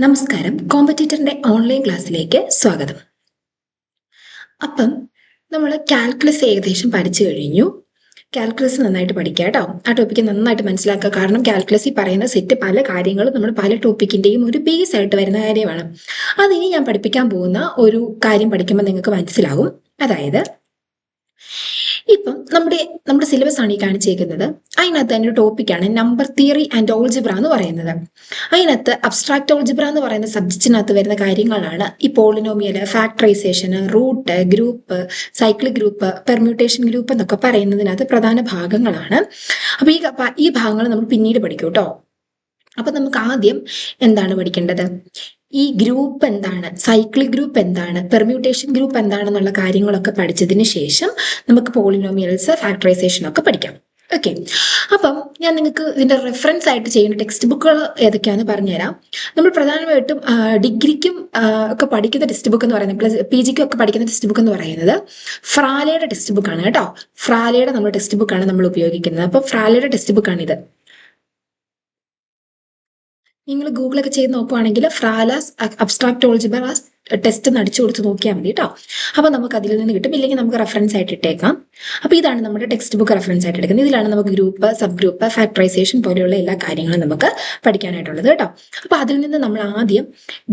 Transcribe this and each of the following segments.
നമസ്കാരം. കോമ്പറ്റീറ്ററിന്റെ ഓൺലൈൻ ക്ലാസ്സിലേക്ക് സ്വാഗതം. അപ്പം നമ്മൾ കാൽക്കുലസ് ഏകദേശം പഠിച്ചു കഴിഞ്ഞു. കാൽക്കുലസ് നന്നായിട്ട് പഠിക്കുക കേട്ടോ. ആ ടോപ്പിക്ക് നന്നായിട്ട് മനസ്സിലാക്കുക. കാരണം കാൽക്കുലസിൽ പറയുന്ന സെറ്റ് പല കാര്യങ്ങളും നമ്മൾ പല ടോപ്പിക്കിന്റെയും ഒരു ബേസ് ആയിട്ട് വരുന്ന കാര്യമാണ്. അതിനി ഞാൻ പഠിപ്പിക്കാൻ പോകുന്ന ഒരു കാര്യം പഠിക്കുമ്പോൾ നിങ്ങൾക്ക് മനസ്സിലാകും. അതായത് ഇപ്പം നമ്മുടെ സിലബസ് ആണ് ഈ കാണിച്ചേക്കുന്നത്. അതിനകത്ത് തന്നെ ഒരു ടോപ്പിക്കാണ് നമ്പർ തിയറി ആൻഡ് ഓൾജിബ്ര എന്ന് പറയുന്നത്. അതിനകത്ത് അബ്സ്ട്രാക്ട് ഓൾജിബ്ര എന്ന് പറയുന്ന സബ്ജക്റ്റിനകത്ത് വരുന്ന കാര്യങ്ങളാണ് ഈ polynomial, factorisation, root, group, cyclic group, permutation group എന്നൊക്കെ പറയുന്നതിനകത്ത് പ്രധാന ഭാഗങ്ങളാണ്. അപ്പൊ ഈ ഭാഗങ്ങൾ നമ്മൾ പിന്നീട് പഠിക്കും കേട്ടോ. അപ്പൊ നമുക്ക് ആദ്യം എന്താണ് പഠിക്കേണ്ടത്? ഈ ഗ്രൂപ്പ് എന്താണ്, സൈക്ലിക് ഗ്രൂപ്പ് എന്താണ്, പെർമ്യൂട്ടേഷൻ ഗ്രൂപ്പ് എന്താണെന്നുള്ള കാര്യങ്ങളൊക്കെ പഠിച്ചതിന് ശേഷം നമുക്ക് പോളിനോമിയൽസ്, ഫാക്ടറൈസേഷൻ ഒക്കെ പഠിക്കാം. ഓക്കെ. അപ്പം ഞാൻ നിങ്ങൾക്ക് ഇതിന്റെ റെഫറൻസ് ആയിട്ട് ചെയ്യുന്ന ടെക്സ്റ്റ് ബുക്കുകൾ ഏതൊക്കെയാണെന്ന് പറഞ്ഞുതരാം. നമ്മൾ പ്രധാനമായിട്ടും ഡിഗ്രിക്കും ഒക്കെ പഠിക്കുന്ന ടെക്സ്റ്റ് ബുക്ക് എന്ന് പറയുന്നത്, PGക്കും ഒക്കെ പഠിക്കുന്ന ടെക്സ്റ്റ് ബുക്ക് എന്ന് പറയുന്നത് ഫ്രാലയുടെ ടെക്സ്റ്റ് ബുക്കാണ് കേട്ടോ. ഫ്രാലയുടെ നമ്മൾ ടെക്സ്റ്റ് ബുക്കാണ് നമ്മൾ ഉപയോഗിക്കുന്നത്. അപ്പം ഫ്രാലയുടെ ടെക്സ്റ്റ് ബുക്കാണിത്. നിങ്ങൾ ഗൂഗിളൊക്കെ ചെയ്ത് നോക്കുവാണെങ്കിൽ ഫ്രാലാസ് അബ്സ്ട്രാക്ട് ഓൾജിബ്ര ടെസ്റ്റ് എന്ന് അടിച്ചു കൊടുത്ത് നോക്കിയാൽ മതി കേട്ടോ. അപ്പൊ നമുക്ക് അതിൽ നിന്ന് കിട്ടും. ഇല്ലെങ്കിൽ നമുക്ക് റെഫറൻസ് ആയിട്ട് ഇട്ടേക്കാം. അപ്പൊ ഇതാണ് നമ്മുടെ ടെക്സ്റ്റ് ബുക്ക് റെഫറൻസ് ആയിട്ട് എടുക്കുന്നത്. ഇതിലാണ് നമുക്ക് ഗ്രൂപ്പ്, സബ് ഗ്രൂപ്പ്, ഫാക്ടറൈസേഷൻ പോലെയുള്ള എല്ലാ കാര്യങ്ങളും നമുക്ക് പഠിക്കാനായിട്ടുള്ളത് കേട്ടോ. അപ്പൊ അതിൽ നിന്ന് നമ്മൾ ആദ്യം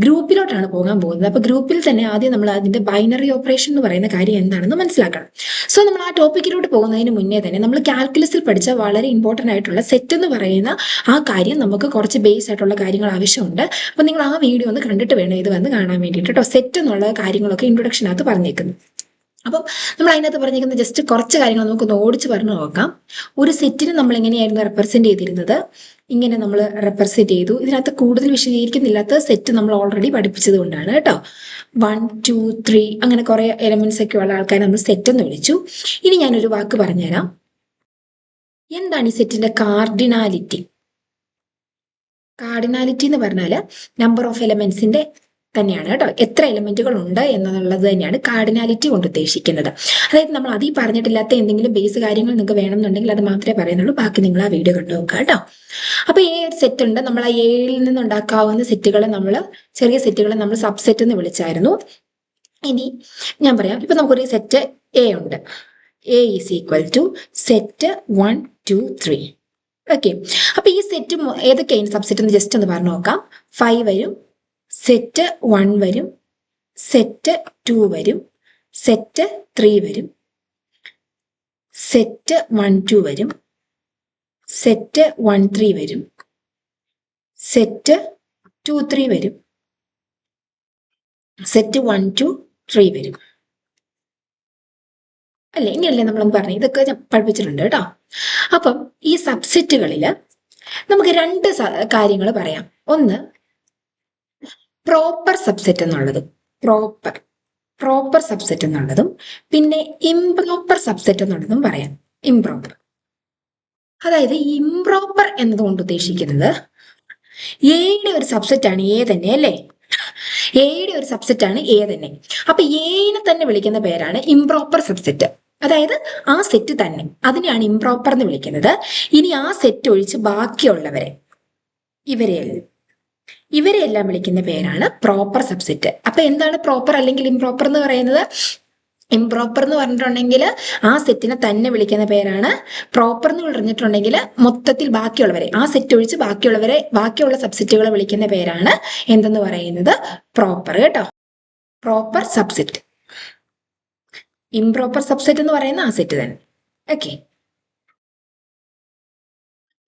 ഗ്രൂപ്പിലോട്ടാണ് പോകാൻ പോകുന്നത്. അപ്പൊ ഗ്രൂപ്പിൽ തന്നെ ആദ്യം നമ്മൾ അതിന്റെ ബൈനറി ഓപ്പറേഷൻ എന്ന് പറയുന്ന കാര്യം എന്താണെന്ന് മനസ്സിലാക്കണം. സോ നമ്മൾ ആ ടോപ്പിക്കിലോട്ട് പോകുന്നതിന് മുന്നേ തന്നെ നമ്മൾ കാൽക്കുലസിൽ പഠിച്ച വളരെ ഇമ്പോർട്ടന്റ് ആയിട്ടുള്ള സെറ്റ് എന്ന് പറയുന്ന ആ കാര്യം നമുക്ക് കുറച്ച് ബേസ് ആയിട്ടുള്ള കാര്യങ്ങൾ ആവശ്യമുണ്ട്. അപ്പൊ നിങ്ങൾ ആ വീഡിയോ ഒന്ന് കണ്ടിട്ട് വേണം ഇത് വന്ന് കാണാൻ വേണ്ടിയിട്ട് കേട്ടോ. സെറ്റ് എന്നുള്ള കാര്യങ്ങളൊക്കെ ഇൻട്രൊഡക്ഷനകത്ത് പറഞ്ഞേക്കുന്നു. അപ്പം നമ്മൾ അതിനകത്ത് പറഞ്ഞിരിക്കുന്ന ജസ്റ്റ് കുറച്ച് കാര്യങ്ങൾ നമുക്കൊന്ന് ഓടിച്ച് പറഞ്ഞു നോക്കാം. ഒരു സെറ്റിന് നമ്മൾ എങ്ങനെയായിരുന്നു റെപ്രസെന്റ് ചെയ്തിരുന്നത്, ഇങ്ങനെ നമ്മൾ റെപ്രസെന്റ് ചെയ്തു. ഇതിനകത്ത് കൂടുതൽ വിശദീകരിക്കുന്നില്ലാത്ത സെറ്റ് നമ്മൾ ഓൾറെഡി പഠിപ്പിച്ചത് കൊണ്ടാണ് കേട്ടോ. 1, 2, 3 അങ്ങനെ കുറെ എലമെന്റ്സ് ഒക്കെ ഉള്ള ആൾക്കാരെ നമ്മൾ സെറ്റ് എന്ന് വിളിച്ചു. ഇനി ഞാനൊരു വാക്ക് പറഞ്ഞുതരാം. എന്താണ് ഈ സെറ്റിന്റെ കാർഡിനാലിറ്റി? കാർഡിനാലിറ്റി എന്ന് പറഞ്ഞാൽ നമ്പർ ഓഫ് എലമെന്റ്സിന്റെ തന്നെയാണ് കേട്ടോ. എത്ര എലമെന്റുകൾ ഉണ്ട് എന്നുള്ളത് തന്നെയാണ് കാർഡിനാലിറ്റി കൊണ്ട് ഉദ്ദേശിക്കുന്നത്. അതായത് നമ്മൾ അതിൽ പറഞ്ഞിട്ടില്ലാത്ത എന്തെങ്കിലും ബേസ് കാര്യങ്ങൾ നിങ്ങൾക്ക് വേണമെന്നുണ്ടെങ്കിൽ അത് മാത്രമേ പറയുന്നുള്ളൂ. ബാക്കി നിങ്ങൾ ആ വീഡിയോ കണ്ടു നോക്കുക കേട്ടോ. അപ്പൊ ഈ ഒരു സെറ്റ് ഉണ്ട്. നമ്മൾ ആ ഏഴിൽ നിന്നുണ്ടാക്കാവുന്ന സെറ്റുകളെ ചെറിയ സെറ്റുകളെ നമ്മൾ സബ്സെറ്റ് എന്ന് വിളിച്ചായിരുന്നു. ഇനി ഞാൻ പറയാം. ഇപ്പൊ നമുക്കൊരു സെറ്റ് എ ഉണ്ട്. A is equal to set 1, 2, 3. Okay. അപ്പൊ ഈ സെറ്റ് ഏതൊക്കെയാണ് സബ്സെറ്റ് എന്ന് ജസ്റ്റ് ഒന്ന് പറഞ്ഞു നോക്കാം. 5 വരും, സെറ്റ് 1 വരും, സെറ്റ് 2 വരും, സെറ്റ് 3 വരും, സെറ്റ് 1, 2 വരും, സെറ്റ് 1, 3 വരും, സെറ്റ് 2, 3 വരും, സെറ്റ് 1, 2, 3 വരും. അല്ലേ? ഇങ്ങനല്ലേ നമ്മളൊന്ന് പറഞ്ഞു. ഇതൊക്കെ ഞാൻ പഠിപ്പിച്ചിട്ടുണ്ട് കേട്ടോ. അപ്പം ഈ സബ്സെറ്റുകളില് നമുക്ക് രണ്ട് കാര്യങ്ങൾ പറയാം. ഒന്ന് പ്രോപ്പർ സബ്സെറ്റ് എന്നുള്ളതും പ്രോപ്പർ സബ്സെറ്റ് എന്നുള്ളതും പിന്നെ ഇംപ്രോപ്പർ സബ്സെറ്റ് എന്നുള്ളതും പറയാം. ഇംപ്രോപ്പർ, അതായത് ഇംപ്രോപ്പർ എന്നതുകൊണ്ട് ഉദ്ദേശിക്കുന്നത് എയുടെ ഒരു സബ്സെറ്റ് ആണ് എ തന്നെ, അല്ലേ? എയുടെ ഒരു സബ്സെറ്റ് ആണ് എ തന്നെ. അപ്പൊ എനെ തന്നെ വിളിക്കുന്ന പേരാണ് ഇംപ്രോപ്പർ സബ്സെറ്റ്. അതായത് ആ സെറ്റ് തന്നെ, അതിനെയാണ് ഇംപ്രോപ്പർ എന്ന് വിളിക്കുന്നത്. ഇനി ആ സെറ്റ് ഒഴിച്ച് ബാക്കിയുള്ളവരെ, ഇവരെയെല്ലാം വിളിക്കുന്ന പേരാണ് പ്രോപ്പർ സബ്സെറ്റ്. അപ്പൊ എന്താണ് പ്രോപ്പർ അല്ലെങ്കിൽ ഇംപ്രോപ്പർ എന്ന് പറയുന്നത്? ഇംപ്രോപ്പർ എന്ന് പറഞ്ഞിട്ടുണ്ടെങ്കിൽ ആ സെറ്റിനെ തന്നെ വിളിക്കുന്ന പേരാണ്. പ്രോപ്പർ എന്ന് പറഞ്ഞിട്ടുണ്ടെങ്കിൽ മൊത്തത്തിൽ ബാക്കിയുള്ളവരെ, ആ സെറ്റ് ഒഴിച്ച് ബാക്കിയുള്ള സബ്സെറ്റുകളെ വിളിക്കുന്ന പേരാണ് എന്തെന്ന് പറയുന്നത്? പ്രോപ്പർ കേട്ടോ. Proper subset. ഇംപ്രോപ്പർ സബ്സെറ്റ് എന്ന് പറയുന്ന ആ സെറ്റ് തന്നെ. ഓക്കെ.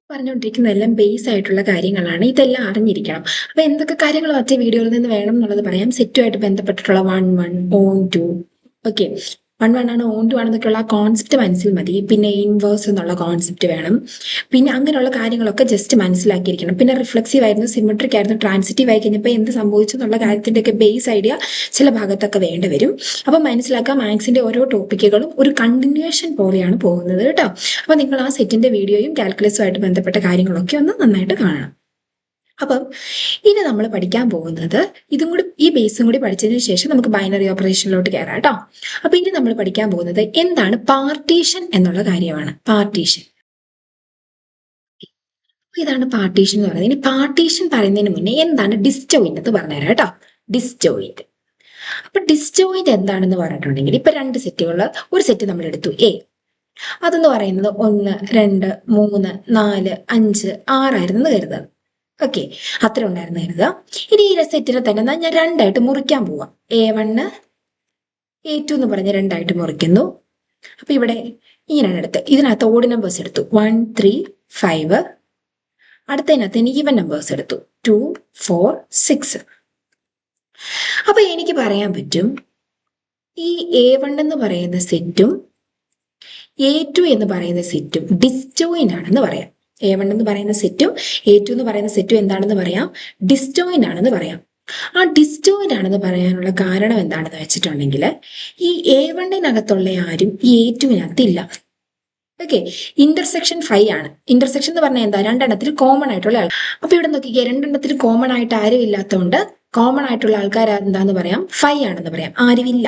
പറഞ്ഞുകൊണ്ടിരിക്കുന്ന എല്ലാം ബേസ് ആയിട്ടുള്ള കാര്യങ്ങളാണ്. ഇതെല്ലാം അറിഞ്ഞിരിക്കണം. അപ്പൊ എന്തൊക്കെ കാര്യങ്ങൾ മറ്റേ വീഡിയോയിൽ നിന്ന് വേണം എന്നുള്ളത് പറയാം. സെറ്റുമായിട്ട് ബന്ധപ്പെട്ടിട്ടുള്ള 1, 1, ഓൺ 2. ഓക്കെ. 1, 1 ആണ്, ഓൺ 2 ആണെന്നൊക്കെയുള്ള കോൺസെപ്റ്റ് മനസ്സിൽ മതി. പിന്നെ ഇൻവേഴ്സ് എന്നുള്ള കോൺസെപ്റ്റ് വേണം. പിന്നെ അങ്ങനെയുള്ള കാര്യങ്ങളൊക്കെ ജസ്റ്റ് മനസ്സിലാക്കിയിരിക്കണം. പിന്നെ റിഫ്ലെക്സീവ് ആയിരുന്നു, സിമെട്രിക് ആയിരുന്നു, ട്രാൻസിറ്റീവ് ആയി കഴിഞ്ഞപ്പോൾ എന്ത് സംഭവിച്ചു എന്നുള്ള കാര്യത്തിൻ്റെയൊക്കെ ബേസ് ഐഡിയ ചില ഭാഗത്തൊക്കെ വേണ്ടി വരും. അപ്പം മനസ്സിലാക്കാം, മാത്സിന്റെ ഓരോ ടോപ്പിക്കുകളും ഒരു കണ്ടിന്യൂവേഷൻ പോലെയാണ് പോകുന്നത് കേട്ടോ. അപ്പൊ നിങ്ങൾ ആ സെറ്റിന്റെ വീഡിയോയും കാൽക്കുലസുമായിട്ട് ബന്ധപ്പെട്ട കാര്യങ്ങളൊക്കെ ഒന്ന് നന്നായിട്ട് കാണണം. അപ്പം ഇനി നമ്മൾ പഠിക്കാൻ പോകുന്നത് ഇതും കൂടി, ഈ ബേസും കൂടി പഠിച്ചതിന് ശേഷം നമുക്ക് ബൈനറി ഓപ്പറേഷനിലോട്ട് കയറാം കേട്ടോ. അപ്പൊ ഇനി നമ്മൾ പഠിക്കാൻ പോകുന്നത് എന്താണ് പാർട്ടീഷൻ എന്നുള്ള കാര്യമാണ്. പാർട്ടീഷൻ ഇതാണ് പാർട്ടീഷൻ എന്ന് പറയുന്നത്. ഇനി പാർട്ടീഷൻ പറയുന്നതിന് മുന്നേ എന്താണ് ഡിസ്ജോയിന്റ് എന്ന് പറഞ്ഞുതരാം കേട്ടോ. ഡിസ്ജോയിന്റ്. അപ്പൊ ഡിസ്ജോയിന്റ് എന്താണെന്ന് പറഞ്ഞിട്ടുണ്ടെങ്കിൽ ഇപ്പൊ രണ്ട് സെറ്റുകൾ, ഒരു സെറ്റ് നമ്മൾ എടുത്തു എ, അതെന്ന് പറയുന്നത് 1, 2, 3, 4, 5, 6 ആയിരുന്നു കരുതുക. ഓക്കെ, അത്ര ഉണ്ടായിരുന്നു കരുതുക. ഇനി ഈ സെറ്റിനെ തന്നെ ഞാൻ രണ്ടായിട്ട് മുറിക്കാൻ പോവാം. A1 A2 എന്ന് പറഞ്ഞ് രണ്ടായിട്ട് മുറിക്കുന്നു. അപ്പൊ ഇവിടെ ഇങ്ങനെയാണ് എടുത്ത്, ഇതിനകത്ത് ഓഡ് നമ്പേഴ്സ് എടുത്തു 1, 3, 5. അടുത്തതിനകത്ത് ഈവൻ നമ്പേഴ്സ് എടുത്തു 2, 4, 6. അപ്പൊ എനിക്ക് പറയാൻ പറ്റും ഈ A1 എന്ന് പറയുന്ന സെറ്റും A2 എന്ന് പറയുന്ന സെറ്റും ഡിസ്ജോയിന്റ് ആണെന്ന് പറയാം. A1 എന്ന് പറയുന്ന സെറ്റും A2 എന്ന് പറയുന്ന സെറ്റും എന്താണെന്ന് പറയാം? ഡിസ്ജോയിന്റ് ആണെന്ന് പറയാം. ആ ഡിസ്ജോയിന്റ് ആണെന്ന് പറയാനുള്ള കാരണം എന്താണെന്ന് വെച്ചിട്ടുണ്ടെങ്കിൽ ഈ A1-നകത്തുള്ള ആരും ഈ A2-നകത്ത് ഇല്ല. ഓക്കെ, ഇന്റർസെക്ഷൻ 5 ആണ്. ഇന്റർസെക്ഷൻ എന്ന് പറഞ്ഞാൽ എന്താ? രണ്ടെണ്ണത്തിൽ കോമൺ ആയിട്ടുള്ള ആൾ. അപ്പൊ ഇവിടെ നോക്കിക്കേ, രണ്ടെണ്ണത്തിൽ കോമൺ ആയിട്ട് ആരും ഇല്ലാത്തതുകൊണ്ട് കോമൺ ആയിട്ടുള്ള ആൾക്കാർ എന്താന്ന് പറയാം? 5 ആണെന്ന് പറയാം. ആരുമില്ല,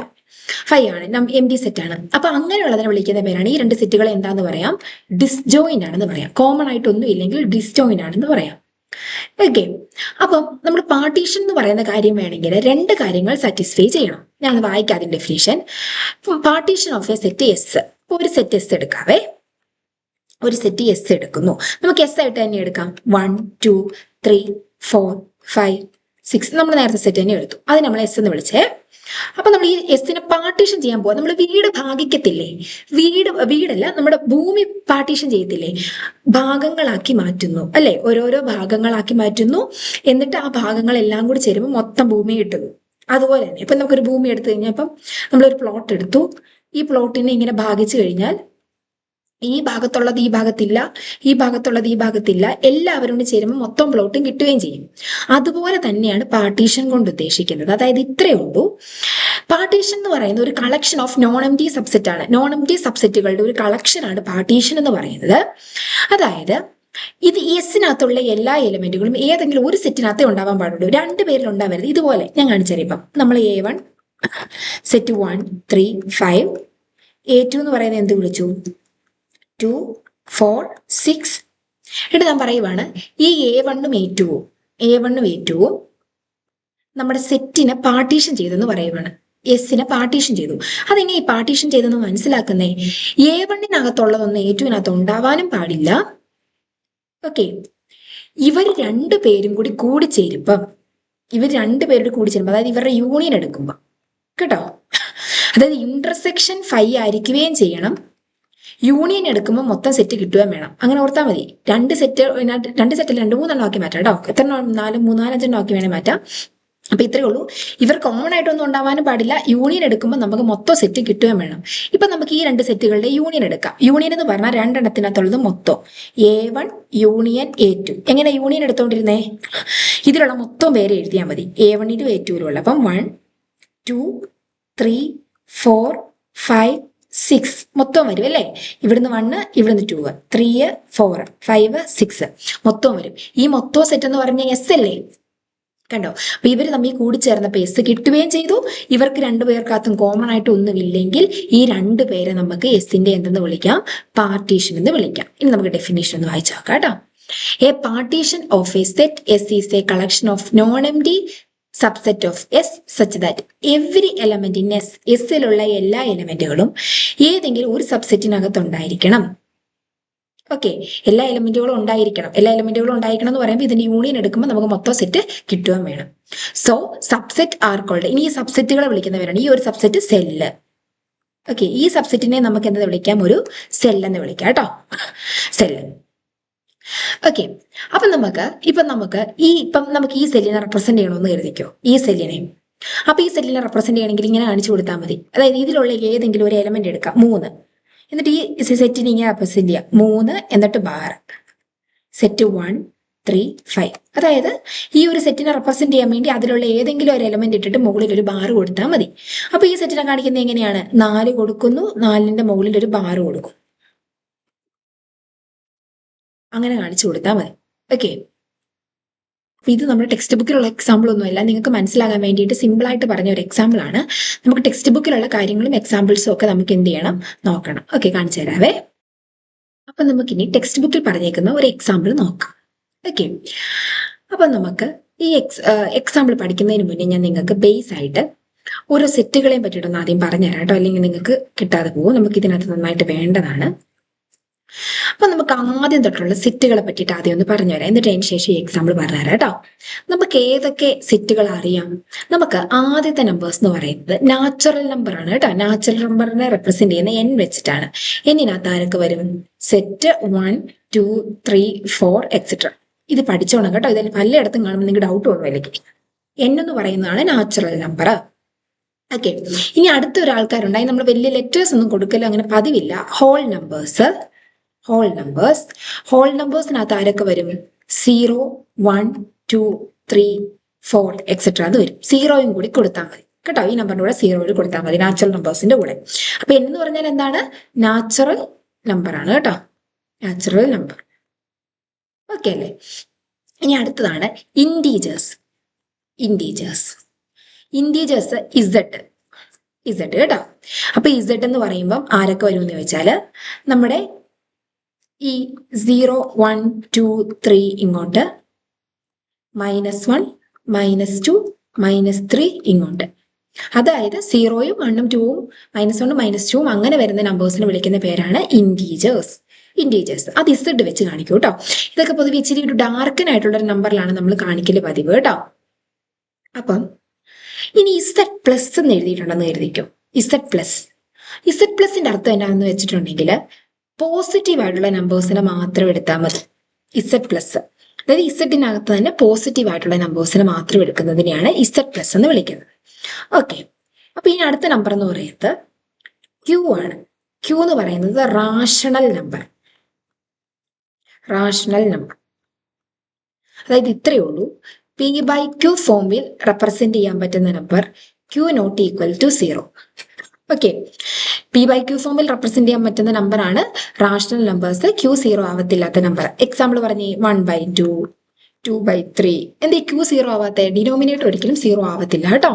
5 ആണ്, എം ഡി സെറ്റ് ആണ്. അപ്പൊ അങ്ങനെയുള്ളതിനെ വിളിക്കുന്ന പേരാണ് ഈ രണ്ട് സെറ്റുകളെ എന്താന്ന് പറയാം? ഡിസ്ജോയിന്റ് ആണെന്ന് പറയാം. കോമൺ ആയിട്ടൊന്നും ഇല്ലെങ്കിൽ ഡിസ്ജോയിന്റ് ആണെന്ന് പറയാം. ഓക്കെ, അപ്പം നമ്മൾ പാർട്ടീഷൻ എന്ന് പറയുന്ന കാര്യം വേണമെങ്കിൽ രണ്ട് കാര്യങ്ങൾ സാറ്റിസ്ഫൈ ചെയ്യണം. ഞാൻ വായിക്കാം അതിന്റെ definition. Partition of A set S. ഒരു സെറ്റ് എസ് എടുക്കാവേ, ഒരു സെറ്റ് എസ് എടുക്കുന്നു. നമുക്ക് എസ് ആയിട്ട് തന്നെ എടുക്കാം. 1, 2, 3, 4, 5, 6. നമ്മൾ നേരത്തെ സെറ്റ് തന്നെ എടുത്തു, അത് നമ്മൾ എസ് എന്ന് വിളിച്ചേ. അപ്പൊ നമ്മൾ ഈ എസിനെ പാർട്ടീഷൻ ചെയ്യാൻ പോവാം. നമ്മൾ വീട് ഭാഗിക്കത്തില്ലേ? വീടല്ല, നമ്മുടെ ഭൂമി പാർട്ടീഷൻ ചെയ്യത്തില്ലേ? ഭാഗങ്ങളാക്കി മാറ്റുന്നു അല്ലെ? ഓരോരോ ഭാഗങ്ങളാക്കി മാറ്റുന്നു. എന്നിട്ട് ആ ഭാഗങ്ങളെല്ലാം കൂടി ചേരുമ്പോൾ മൊത്തം ഭൂമി കിട്ടുന്നു. അതുപോലെ തന്നെ ഇപ്പൊ നമുക്കൊരു ഭൂമി എടുത്തു കഴിഞ്ഞാൽ, ഇപ്പം നമ്മളൊരു പ്ലോട്ട് എടുത്തു. ഈ പ്ലോട്ടിനെ ഇങ്ങനെ ഭാഗിച്ചു കഴിഞ്ഞാൽ ഈ ഭാഗത്തുള്ളത് ഈ ഭാഗത്തില്ല, ഈ ഭാഗത്തുള്ളത് ഈ ഭാഗത്തില്ല, എല്ലാവരും കൂടി ചേരുമ്പോൾ മൊത്തം പ്ലോട്ടും കിട്ടുകയും ചെയ്യും. അതുപോലെ തന്നെയാണ് പാർട്ടീഷൻ കൊണ്ട് ഉദ്ദേശിക്കുന്നത്. അതായത് ഇത്രയേ ഉള്ളൂ. പാർട്ടീഷൻ എന്ന് പറയുന്നത് ഒരു collection of non empty subset ആണ്. നോൺ എംപ്റ്റി സബ്സെറ്റുകളുടെ ഒരു കളക്ഷൻ ആണ് പാർട്ടീഷൻ എന്ന് പറയുന്നത്. അതായത് ഇത് എസിനകത്തുള്ള എല്ലാ എലിമെന്റുകളും ഏതെങ്കിലും ഒരു സെറ്റിനകത്തേ ഉണ്ടാവാൻ പാടുള്ളൂ, രണ്ടു പേരിൽ ഉണ്ടാവരുത്. ഇതുപോലെ ഞാൻ കാണിച്ചുതരാം. ഇപ്പം നമ്മൾ A1 സെറ്റ് 1, 3, 5. A2 എന്ന് പറയുന്നത് എന്ത് വിളിച്ചു? 2, 4, 6. എന്നിട്ട് ഞാൻ പറയുവാണ് ഈ A1-ഉം A2-ഉം നമ്മുടെ സെറ്റിനെ പാർട്ടീഷൻ ചെയ്തെന്ന് പറയുവാണ്. എസിനെ പാർട്ടീഷൻ ചെയ്തു. അതെങ്ങനെ ഈ പാർട്ടീഷൻ ചെയ്തെന്ന് മനസ്സിലാക്കുന്നേ? A1-നകത്തുള്ളതൊന്നും A2-നകത്ത് ഉണ്ടാവാനും പാടില്ല. ഓക്കെ, ഇവർ രണ്ടുപേരും കൂടി കൂടിച്ചേരുമ്പം, അതായത് ഇവരുടെ യൂണിയൻ എടുക്കുമ്പോൾ കേട്ടോ, അതായത് ഇന്റർസെക്ഷൻ 5 ആയിരിക്കുകയും ചെയ്യണം. യൂണിയൻ എടുക്കുമ്പോൾ മൊത്തം സെറ്റ് കിട്ടുകയും വേണം. അങ്ങനെ ഓർത്താൽ മതി. രണ്ട് സെറ്റിൽ 2-3 ആക്കി മാറ്റാം കേട്ടോ. എത്ര 4, 3, 4, 5 ആക്കി വേണേൽ മാറ്റാം. അപ്പൊ ഇത്രയേ ഉള്ളൂ. ഇവർ കോമൺ ആയിട്ടൊന്നും ഉണ്ടാവാനും പാടില്ല. യൂണിയൻ എടുക്കുമ്പോൾ നമുക്ക് മൊത്തം സെറ്റ് കിട്ടുകയും വേണം. ഇപ്പൊ നമുക്ക് ഈ രണ്ട് സെറ്റുകളുടെ യൂണിയൻ എടുക്കാം. യൂണിയൻ എന്ന് പറഞ്ഞാൽ രണ്ടെണ്ണത്തിനകത്തുള്ളത് മൊത്തം A1 യൂണിയൻ A2. എങ്ങനെ യൂണിയൻ എടുത്തോണ്ടിരുന്നേ? ഇതിലുള്ള മൊത്തം പേര് എഴുതിയാൽ മതി, A1-ലും A2-ലും ഉള്ള. അപ്പം 1, 2, 3, 4, 5, 6 മൊത്തം വരും അല്ലേ? ഇവിടുന്ന് 1, ഇവിടുന്ന് 2, 3, 4, 5, 6 മൊത്തം വരും. ഈ മൊത്തം സെറ്റ് എന്ന് പറഞ്ഞാൽ എസ് അല്ലേ? കണ്ടോ? അപ്പൊ ഇവർ തമ്മിൽ കൂടിച്ചേർന്നപ്പോ എസ് കിട്ടുകയും ചെയ്തു. ഇവർക്ക് രണ്ടുപേർക്കകത്തും കോമൺ ആയിട്ട് ഒന്നുമില്ലെങ്കിൽ ഈ രണ്ടുപേരെ നമുക്ക് എസിന്റെ എന്തെന്ന് വിളിക്കാം? പാർട്ടീഷൻ എന്ന് വിളിക്കാം. ഇനി നമുക്ക് ഡെഫിനേഷൻ ഒന്ന് വായിച്ചു നോക്കാം കേട്ടോ. A partition of A set S is A collection of non empty subset of S such that every element in S, എസിലുള്ള എല്ലാ എലിമെന്റുകളും ഏതെങ്കിലും ഒരു സബ്സെറ്റിനകത്ത് ഉണ്ടായിരിക്കണം. ഓക്കെ, എല്ലാ എലിമെന്റുകളും ഉണ്ടായിരിക്കണം. എന്ന് പറയുമ്പോൾ ഇതിന്റെ യൂണിയൻ എടുക്കുമ്പോൾ നമുക്ക് മൊത്തം സെറ്റ് കിട്ടുകയും വേണം. So subset are called. ഇനി ഈ സബ്സെറ്റുകളെ വിളിക്കുന്നവരാണ് ഈ ഒരു സബ്സെറ്റ് സെല്ല്. ഓക്കെ, ഈ സബ്സെറ്റിനെ നമുക്ക് എന്താ വിളിക്കാം? ഒരു സെൽ എന്ന് വിളിക്കാം കേട്ടോ, സെല്ല്. ഓക്കെ, അപ്പൊ നമുക്ക് ഈ സെല്ലിനെ റെപ്രസെന്റ് ചെയ്യണമെന്ന് കരുതിക്കോ, ഈ സെല്ലിനെ. അപ്പൊ ഈ സെല്ലിനെ റെപ്രസെന്റ് ചെയ്യണമെങ്കിൽ ഇങ്ങനെ കാണിച്ചു കൊടുത്താൽ മതി. അതായത് ഇതിലുള്ള ഏതെങ്കിലും ഒരു എലമെന്റ് എടുക്കാം, 3. എന്നിട്ട് ഈ സെറ്റിനെ ഇങ്ങനെ റെപ്രസെന്റ് ചെയ്യാം, 3 എന്നിട്ട് ബാർ, സെറ്റ് 1, 3, 5. അതായത് ഈ ഒരു സെറ്റിനെ റെപ്രസെന്റ് ചെയ്യാൻ വേണ്ടി അതിലുള്ള ഏതെങ്കിലും ഒരു എലമെന്റ് ഇട്ടിട്ട് മുകളിൽ ഒരു ബാർ കൊടുത്താൽ മതി. അപ്പൊ ഈ സെറ്റിനെ കാണിക്കുന്നത് എങ്ങനെയാണ്? 4 കൊടുക്കുന്നു, 4ന്റെ മുകളിൽ ഒരു ബാർ കൊടുക്കും, അങ്ങനെ കാണിച്ചു കൊടുത്താൽ മതി. ഓക്കെ, അപ്പൊ ഇത് നമ്മുടെ ടെക്സ്റ്റ് ബുക്കിലുള്ള എക്സാമ്പിൾ ഒന്നുമല്ല, നിങ്ങൾക്ക് മനസ്സിലാകാൻ വേണ്ടിയിട്ട് സിമ്പിൾ ആയിട്ട് പറഞ്ഞ ഒരു എക്സാമ്പിൾ ആണ്. നമുക്ക് ടെക്സ്റ്റ് ബുക്കിലുള്ള കാര്യങ്ങളും എക്സാമ്പിൾസും ഒക്കെ നമുക്ക് എന്ത് ചെയ്യണം? നോക്കണം. ഓക്കെ, കാണിച്ചു തരാവേ. അപ്പൊ നമുക്കിനി ടെക്സ്റ്റ് ബുക്കിൽ പറഞ്ഞേക്കുന്ന ഒരു എക്സാമ്പിൾ നോക്കാം. ഓക്കെ. അപ്പം നമുക്ക് ഈ എക്സാമ്പിൾ പഠിക്കുന്നതിന് മുന്നേ ഞാൻ നിങ്ങൾക്ക് ബേസ് ആയിട്ട് ഓരോ സെറ്റുകളെയും പറ്റിയിട്ടൊന്ന് ആദ്യം പറഞ്ഞുതരാം കേട്ടോ, അല്ലെങ്കിൽ നിങ്ങൾക്ക് കിട്ടാതെ പോകും. നമുക്ക് ഇതിനകത്ത് നന്നായിട്ട് വേണ്ടതാണ്. അപ്പൊ നമുക്ക് ആദ്യം തൊട്ടുള്ള സെറ്റുകളെ പറ്റിയിട്ട് ആദ്യം ഒന്ന് പറഞ്ഞുതരാം, എന്നിട്ട് അതിന് ശേഷം ഈ എക്സാമ്പിൾ പറഞ്ഞുതരാം കേട്ടോ. നമുക്ക് ഏതൊക്കെ സെറ്റുകൾ അറിയാം? നമുക്ക് ആദ്യത്തെ നമ്പേഴ്സ് എന്ന് പറയുന്നത് നാച്ചുറൽ നമ്പർ ആണ് കേട്ടോ. നാച്ചുറൽ നമ്പറിനെ റെപ്രസെന്റ് ചെയ്യുന്ന എൻ വെച്ചിട്ടാണ്. എന്നിനകത്ത് ആരൊക്കെ വരും? Set 1, 2, 3, 4 etcetera. ഇത് പഠിച്ചോണം കേട്ടോ, ഇതിൽ പലയിടത്തും കാണുമ്പോൾ നിങ്ങൾക്ക് ഡൗട്ട് ഒന്നുമില്ലെങ്കിൽ. എൻ എന്ന് പറയുന്നതാണ് നാച്ചുറൽ നമ്പർ. ഓക്കെ. ഇനി അടുത്ത ഒരാൾക്കാരുണ്ടായി, നമ്മൾ വലിയ ലെറ്റേഴ്സ് ഒന്നും കൊടുക്കലോ അങ്ങനെ പതിവില്ല. Whole numbers. ഹോൾ നമ്പേഴ്സിനകത്ത് ആരൊക്കെ വരും? 0, 1, 2, 3, 4 എക്സെട്ര അത് വരും. 0യും കൂടി കൊടുത്താൽ മതി കേട്ടോ. ഈ നമ്പറിന്റെ കൂടെ 0 കൂടി കൊടുത്താൽ മതി നാച്ചുറൽ നമ്പേഴ്സിന്റെ കൂടെ. അപ്പൊ എന്ന് പറഞ്ഞാൽ എന്താണ്? നാച്ചുറൽ നമ്പർ ആണ് കേട്ടോ, നാച്ചുറൽ നമ്പർ. ഓക്കെ അല്ലേ? ഇനി അടുത്തതാണ് ഇൻറ്റീജേഴ്സ്. ഇസഡ് കേട്ടോ. അപ്പൊ ഇസഡ് എന്ന് പറയുമ്പം ആരൊക്കെ വരും എന്ന് ചോദിച്ചാല് നമ്മുടെ ഈ 0, 1, 2, 3 ഇങ്ങോട്ട്, -1, -2, -3 ഇങ്ങോട്ട്. അതായത് 0യും 1ഉം 2ഉം -1ഉം -2ഉം അങ്ങനെ വരുന്ന നമ്പേഴ്സിനെ വിളിക്കുന്ന പേരാണ് ഇൻറ്റീജേഴ്സ്. അത് ഇസഡ് വെച്ച് കാണിക്കൂ കേട്ടോ. ഇതൊക്കെ പൊതുവെ ഇച്ചിരി ഒരു ഡാർക്കൻ ആയിട്ടുള്ള ഒരു നമ്പറിലാണ് നമ്മൾ കാണിക്കല് പതിവ് കേട്ടോ. അപ്പം ഇനി ഇസഡ് പ്ലസ് എന്ന് എഴുതിയിട്ടുണ്ടെന്ന് കരുതിക്കും. ഇസഡ് പ്ലസിന്റെ അർത്ഥം എന്താണെന്ന് വെച്ചിട്ടുണ്ടെങ്കിൽ പോസിറ്റീവ് ആയിട്ടുള്ള നമ്പേഴ്സിനെ മാത്രം എടുത്താൽ മതി. ഇസഡ് പ്ലസ്, അതായത് ഇസഡിനകത്ത് തന്നെ പോസിറ്റീവ് ആയിട്ടുള്ള നമ്പേഴ്സിനെ മാത്രം എടുക്കുന്നതിനെയാണ് ഇസഡ് പ്ലസ് എന്ന് വിളിക്കുന്നത്. ഓക്കെ. അപ്പൊ ഇനി അടുത്ത നമ്പർ എന്ന് പറയുന്നത് ക്യൂ ആണ്. ക്യൂ എന്ന് പറയുന്നത് റാഷണൽ നമ്പർ. അതായത് ഇത്രയേ ഉള്ളൂ. P/Q ഫോമിൽ റെപ്രസെന്റ് ചെയ്യാൻ പറ്റുന്ന number Q not equal to 0. Okay. P/Q ഫോമിൽ റെപ്രസെന്റ് ചെയ്യാൻ പറ്റുന്ന നമ്പറാണ് റാഷണൽ നമ്പേഴ്സ്. Q 0 ആവത്തില്ലാത്ത നമ്പർ. എക്സാമ്പിൾ പറഞ്ഞേ, 1/2, 2/3. എന്താ Q 0 ആവാത്ത? ഡിനോമിനേറ്റർ ഒരിക്കലും 0 ആവത്തില്ല കേട്ടോ.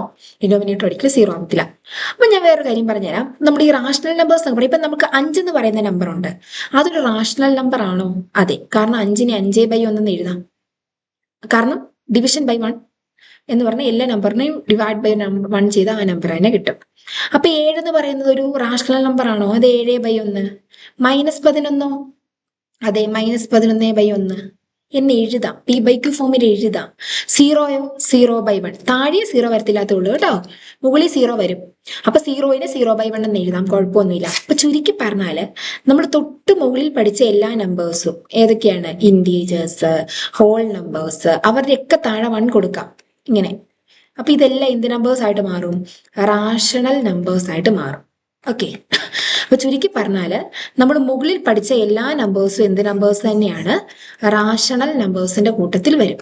അപ്പൊ ഞാൻ വേറൊരു കാര്യം പറഞ്ഞുതരാം. നമ്മുടെ ഈ റാഷണൽ നമ്പേഴ്സ് എന്ന് പറയുമ്പോൾ ഇപ്പൊ നമുക്ക് 5 എന്ന് പറയുന്ന നമ്പർ ഉണ്ട്. അതൊരു റാഷണൽ നമ്പർ ആണോ? അതെ. കാരണം 5നെ 5/1 എന്ന് എഴുതാം. കാരണം ഡിവിഷൻ ബൈ 1 എന്ന് പറഞ്ഞാൽ എല്ലാ നമ്പറിനെയും ഡിവൈഡ് ബൈ 1 ചെയ്ത ആ നമ്പർ തന്നെ കിട്ടും. അപ്പൊ 7 എന്ന് പറയുന്നത് ഒരു റാഷണൽ നമ്പർ ആണോ? അത് 7/1. -11. അതെ, -11/1 എന്ന് എഴുതാം. P/Q ഫോമിൽ എഴുതാം. 0യോ 0/1. താഴെ 0 വരത്തില്ലാത്തുള്ളൂ കേട്ടോ, മുകളിൽ 0 വരും. അപ്പൊ 0നെ 0/1 എന്ന് എഴുതാം, കുഴപ്പമൊന്നുമില്ല. അപ്പൊ ചുരുക്കി പറഞ്ഞാല് നമ്മൾ തൊട്ട് മുകളിൽ പഠിച്ച എല്ലാ നമ്പേഴ്സും ഏതൊക്കെയാണ്? ഇൻറ്റീജേഴ്സ്, ഹോൾ നമ്പേഴ്സ്, അവരുടെയൊക്കെ താഴെ 1 കൊടുക്കാം ഇങ്ങനെ. അപ്പൊ ഇതെല്ലാം എന്ത് നമ്പേഴ്സ് ആയിട്ട് മാറും? റാഷണൽ നമ്പേഴ്സ് ആയിട്ട് മാറും. ഓക്കെ. അപ്പൊ ചുരുക്കി പറഞ്ഞാല് നമ്മൾ മുകളിൽ പഠിച്ച എല്ലാ നമ്പേഴ്സും എന്ത് നമ്പേഴ്സ് തന്നെയാണ്? റാഷണൽ നമ്പേഴ്സിന്റെ കൂട്ടത്തിൽ വരും.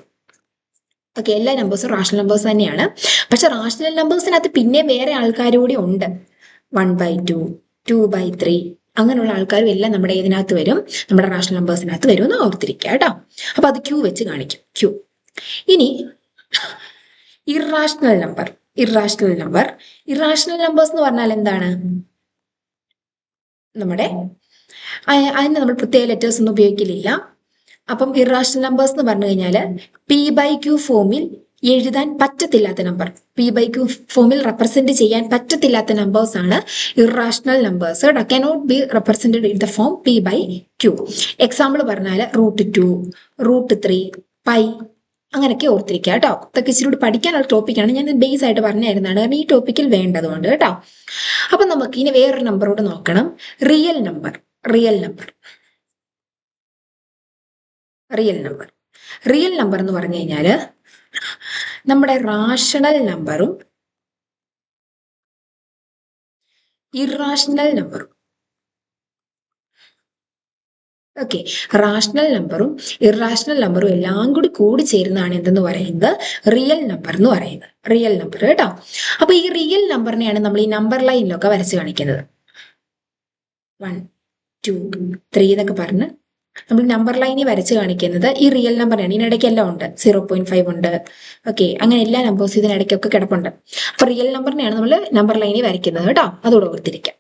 ഓക്കെ. എല്ലാ നമ്പേഴ്സും റാഷണൽ നമ്പേഴ്സ് തന്നെയാണ്. പക്ഷെ റാഷണൽ നമ്പേഴ്സിനകത്ത് പിന്നെ വേറെ ആൾക്കാരും കൂടി ഉണ്ട്. 1/2, 2/3 അങ്ങനെയുള്ള ആൾക്കാരും എല്ലാം നമ്മുടെ ഇതിനകത്ത് വരും, നമ്മുടെ റാഷണൽ നമ്പേഴ്സിനകത്ത് വരും എന്ന് ഓർത്തിരിക്കുക കേട്ടോ. അപ്പൊ അത് Q വെച്ച് കാണിക്കും. Q. ഇനി ഇറാഷണൽ നമ്പേഴ്സ് എന്ന് പറഞ്ഞാൽ എന്താണ്? നമ്മുടെ അതിന് നമ്മൾ പ്രത്യേക ലെറ്റേഴ്സ് ഒന്നും ഉപയോഗിക്കലില്ല. അപ്പം ഇറാഷണൽ നമ്പേഴ്സ് എന്ന് പറഞ്ഞു കഴിഞ്ഞാൽ P/Q ഫോമിൽ എഴുതാൻ പറ്റത്തില്ലാത്ത നമ്പർ, P/Q ഫോമിൽ റെപ്രസെന്റ് ചെയ്യാൻ പറ്റത്തില്ലാത്ത നമ്പേഴ്സ് ആണ് irrational numbers. Cannot be represented in the form P/Q. Example പറഞ്ഞാൽ √2, √3, പൈ അങ്ങനെയൊക്കെ ഓർത്തിരിക്കുക കേട്ടോ. ഇതൊക്കെ ഇച്ചിരി കൂടി പഠിക്കാനുള്ള ടോപ്പിക്കാണ്, ഞാൻ ബേസ് ആയിട്ട് പറഞ്ഞു തരുന്നതാണ്, കാരണം ഈ ടോപ്പിക്കിൽ വേണ്ടതുകൊണ്ട് കേട്ടോ. അപ്പൊ നമുക്ക് ഇനി വേറൊരു നമ്പറോട് നോക്കണം. റിയൽ നമ്പർ എന്ന് പറഞ്ഞു കഴിഞ്ഞാല് നമ്മുടെ റാഷണൽ നമ്പറും ഇറാഷണൽ നമ്പറും. ഓക്കെ. റാഷണൽ നമ്പറും ഇറാഷണൽ നമ്പറും എല്ലാം കൂടി ചേരുന്നതാണ് എന്തെന്ന് പറയുന്നത്? റിയൽ നമ്പർ എന്ന് പറയുന്നത്. റിയൽ നമ്പർ കേട്ടോ. അപ്പൊ ഈ റിയൽ നമ്പറിനെയാണ് നമ്മൾ ഈ നമ്പർ ലൈനിലൊക്കെ വരച്ച് കാണിക്കുന്നത്. 1, 2, 3 എന്നൊക്കെ പറഞ്ഞ് നമ്മൾ നമ്പർ ലൈനിൽ വരച്ച് കാണിക്കുന്നത് ഈ റിയൽ നമ്പറിനാണ്. ഇതിനിടയ്ക്ക് എല്ലാം ഉണ്ട്, 0.5 ഉണ്ട്. ഓക്കെ. അങ്ങനെ എല്ലാ നമ്പേഴ്സും ഇതിനിടയ്ക്കൊക്കെ കിടപ്പുണ്ട്. അപ്പൊ റിയൽ നമ്പറിനെയാണ് നമ്മൾ നമ്പർ ലൈനിൽ വരയ്ക്കുന്നത് കേട്ടോ. അതോടെ ഓർത്തിരിക്കാം.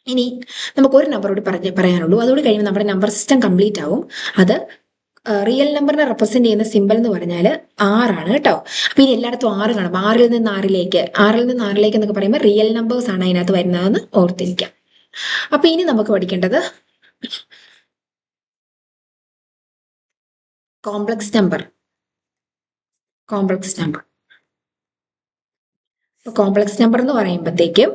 ഇനി നമുക്ക് ഒരു നമ്പറോട് പറയാനുള്ളൂ, അതോട് കഴിയുമ്പോൾ നമ്മുടെ നമ്പർ സിസ്റ്റം കംപ്ലീറ്റ് ആവും. അത് റിയൽ നമ്പറിനെ റെപ്രസെന്റ് ചെയ്യുന്ന സിമ്പൽ എന്ന് പറഞ്ഞാൽ ആറാണ് കേട്ടോ. അപ്പൊ ഇനി എല്ലായിടത്തും ആറ് കാണും. ആറിൽ നിന്ന് ആറിലേക്ക് എന്നൊക്കെ പറയുമ്പോൾ റിയൽ നമ്പേഴ്സ് ആണ് അതിനകത്ത് വരുന്നതെന്ന് ഓർത്തിരിക്കാം. അപ്പൊ ഇനി നമുക്ക് പഠിക്കേണ്ടത് കോംപ്ലക്സ് നമ്പർ. കോംപ്ലക്സ് നമ്പർ എന്ന് പറയുമ്പോഴത്തേക്കും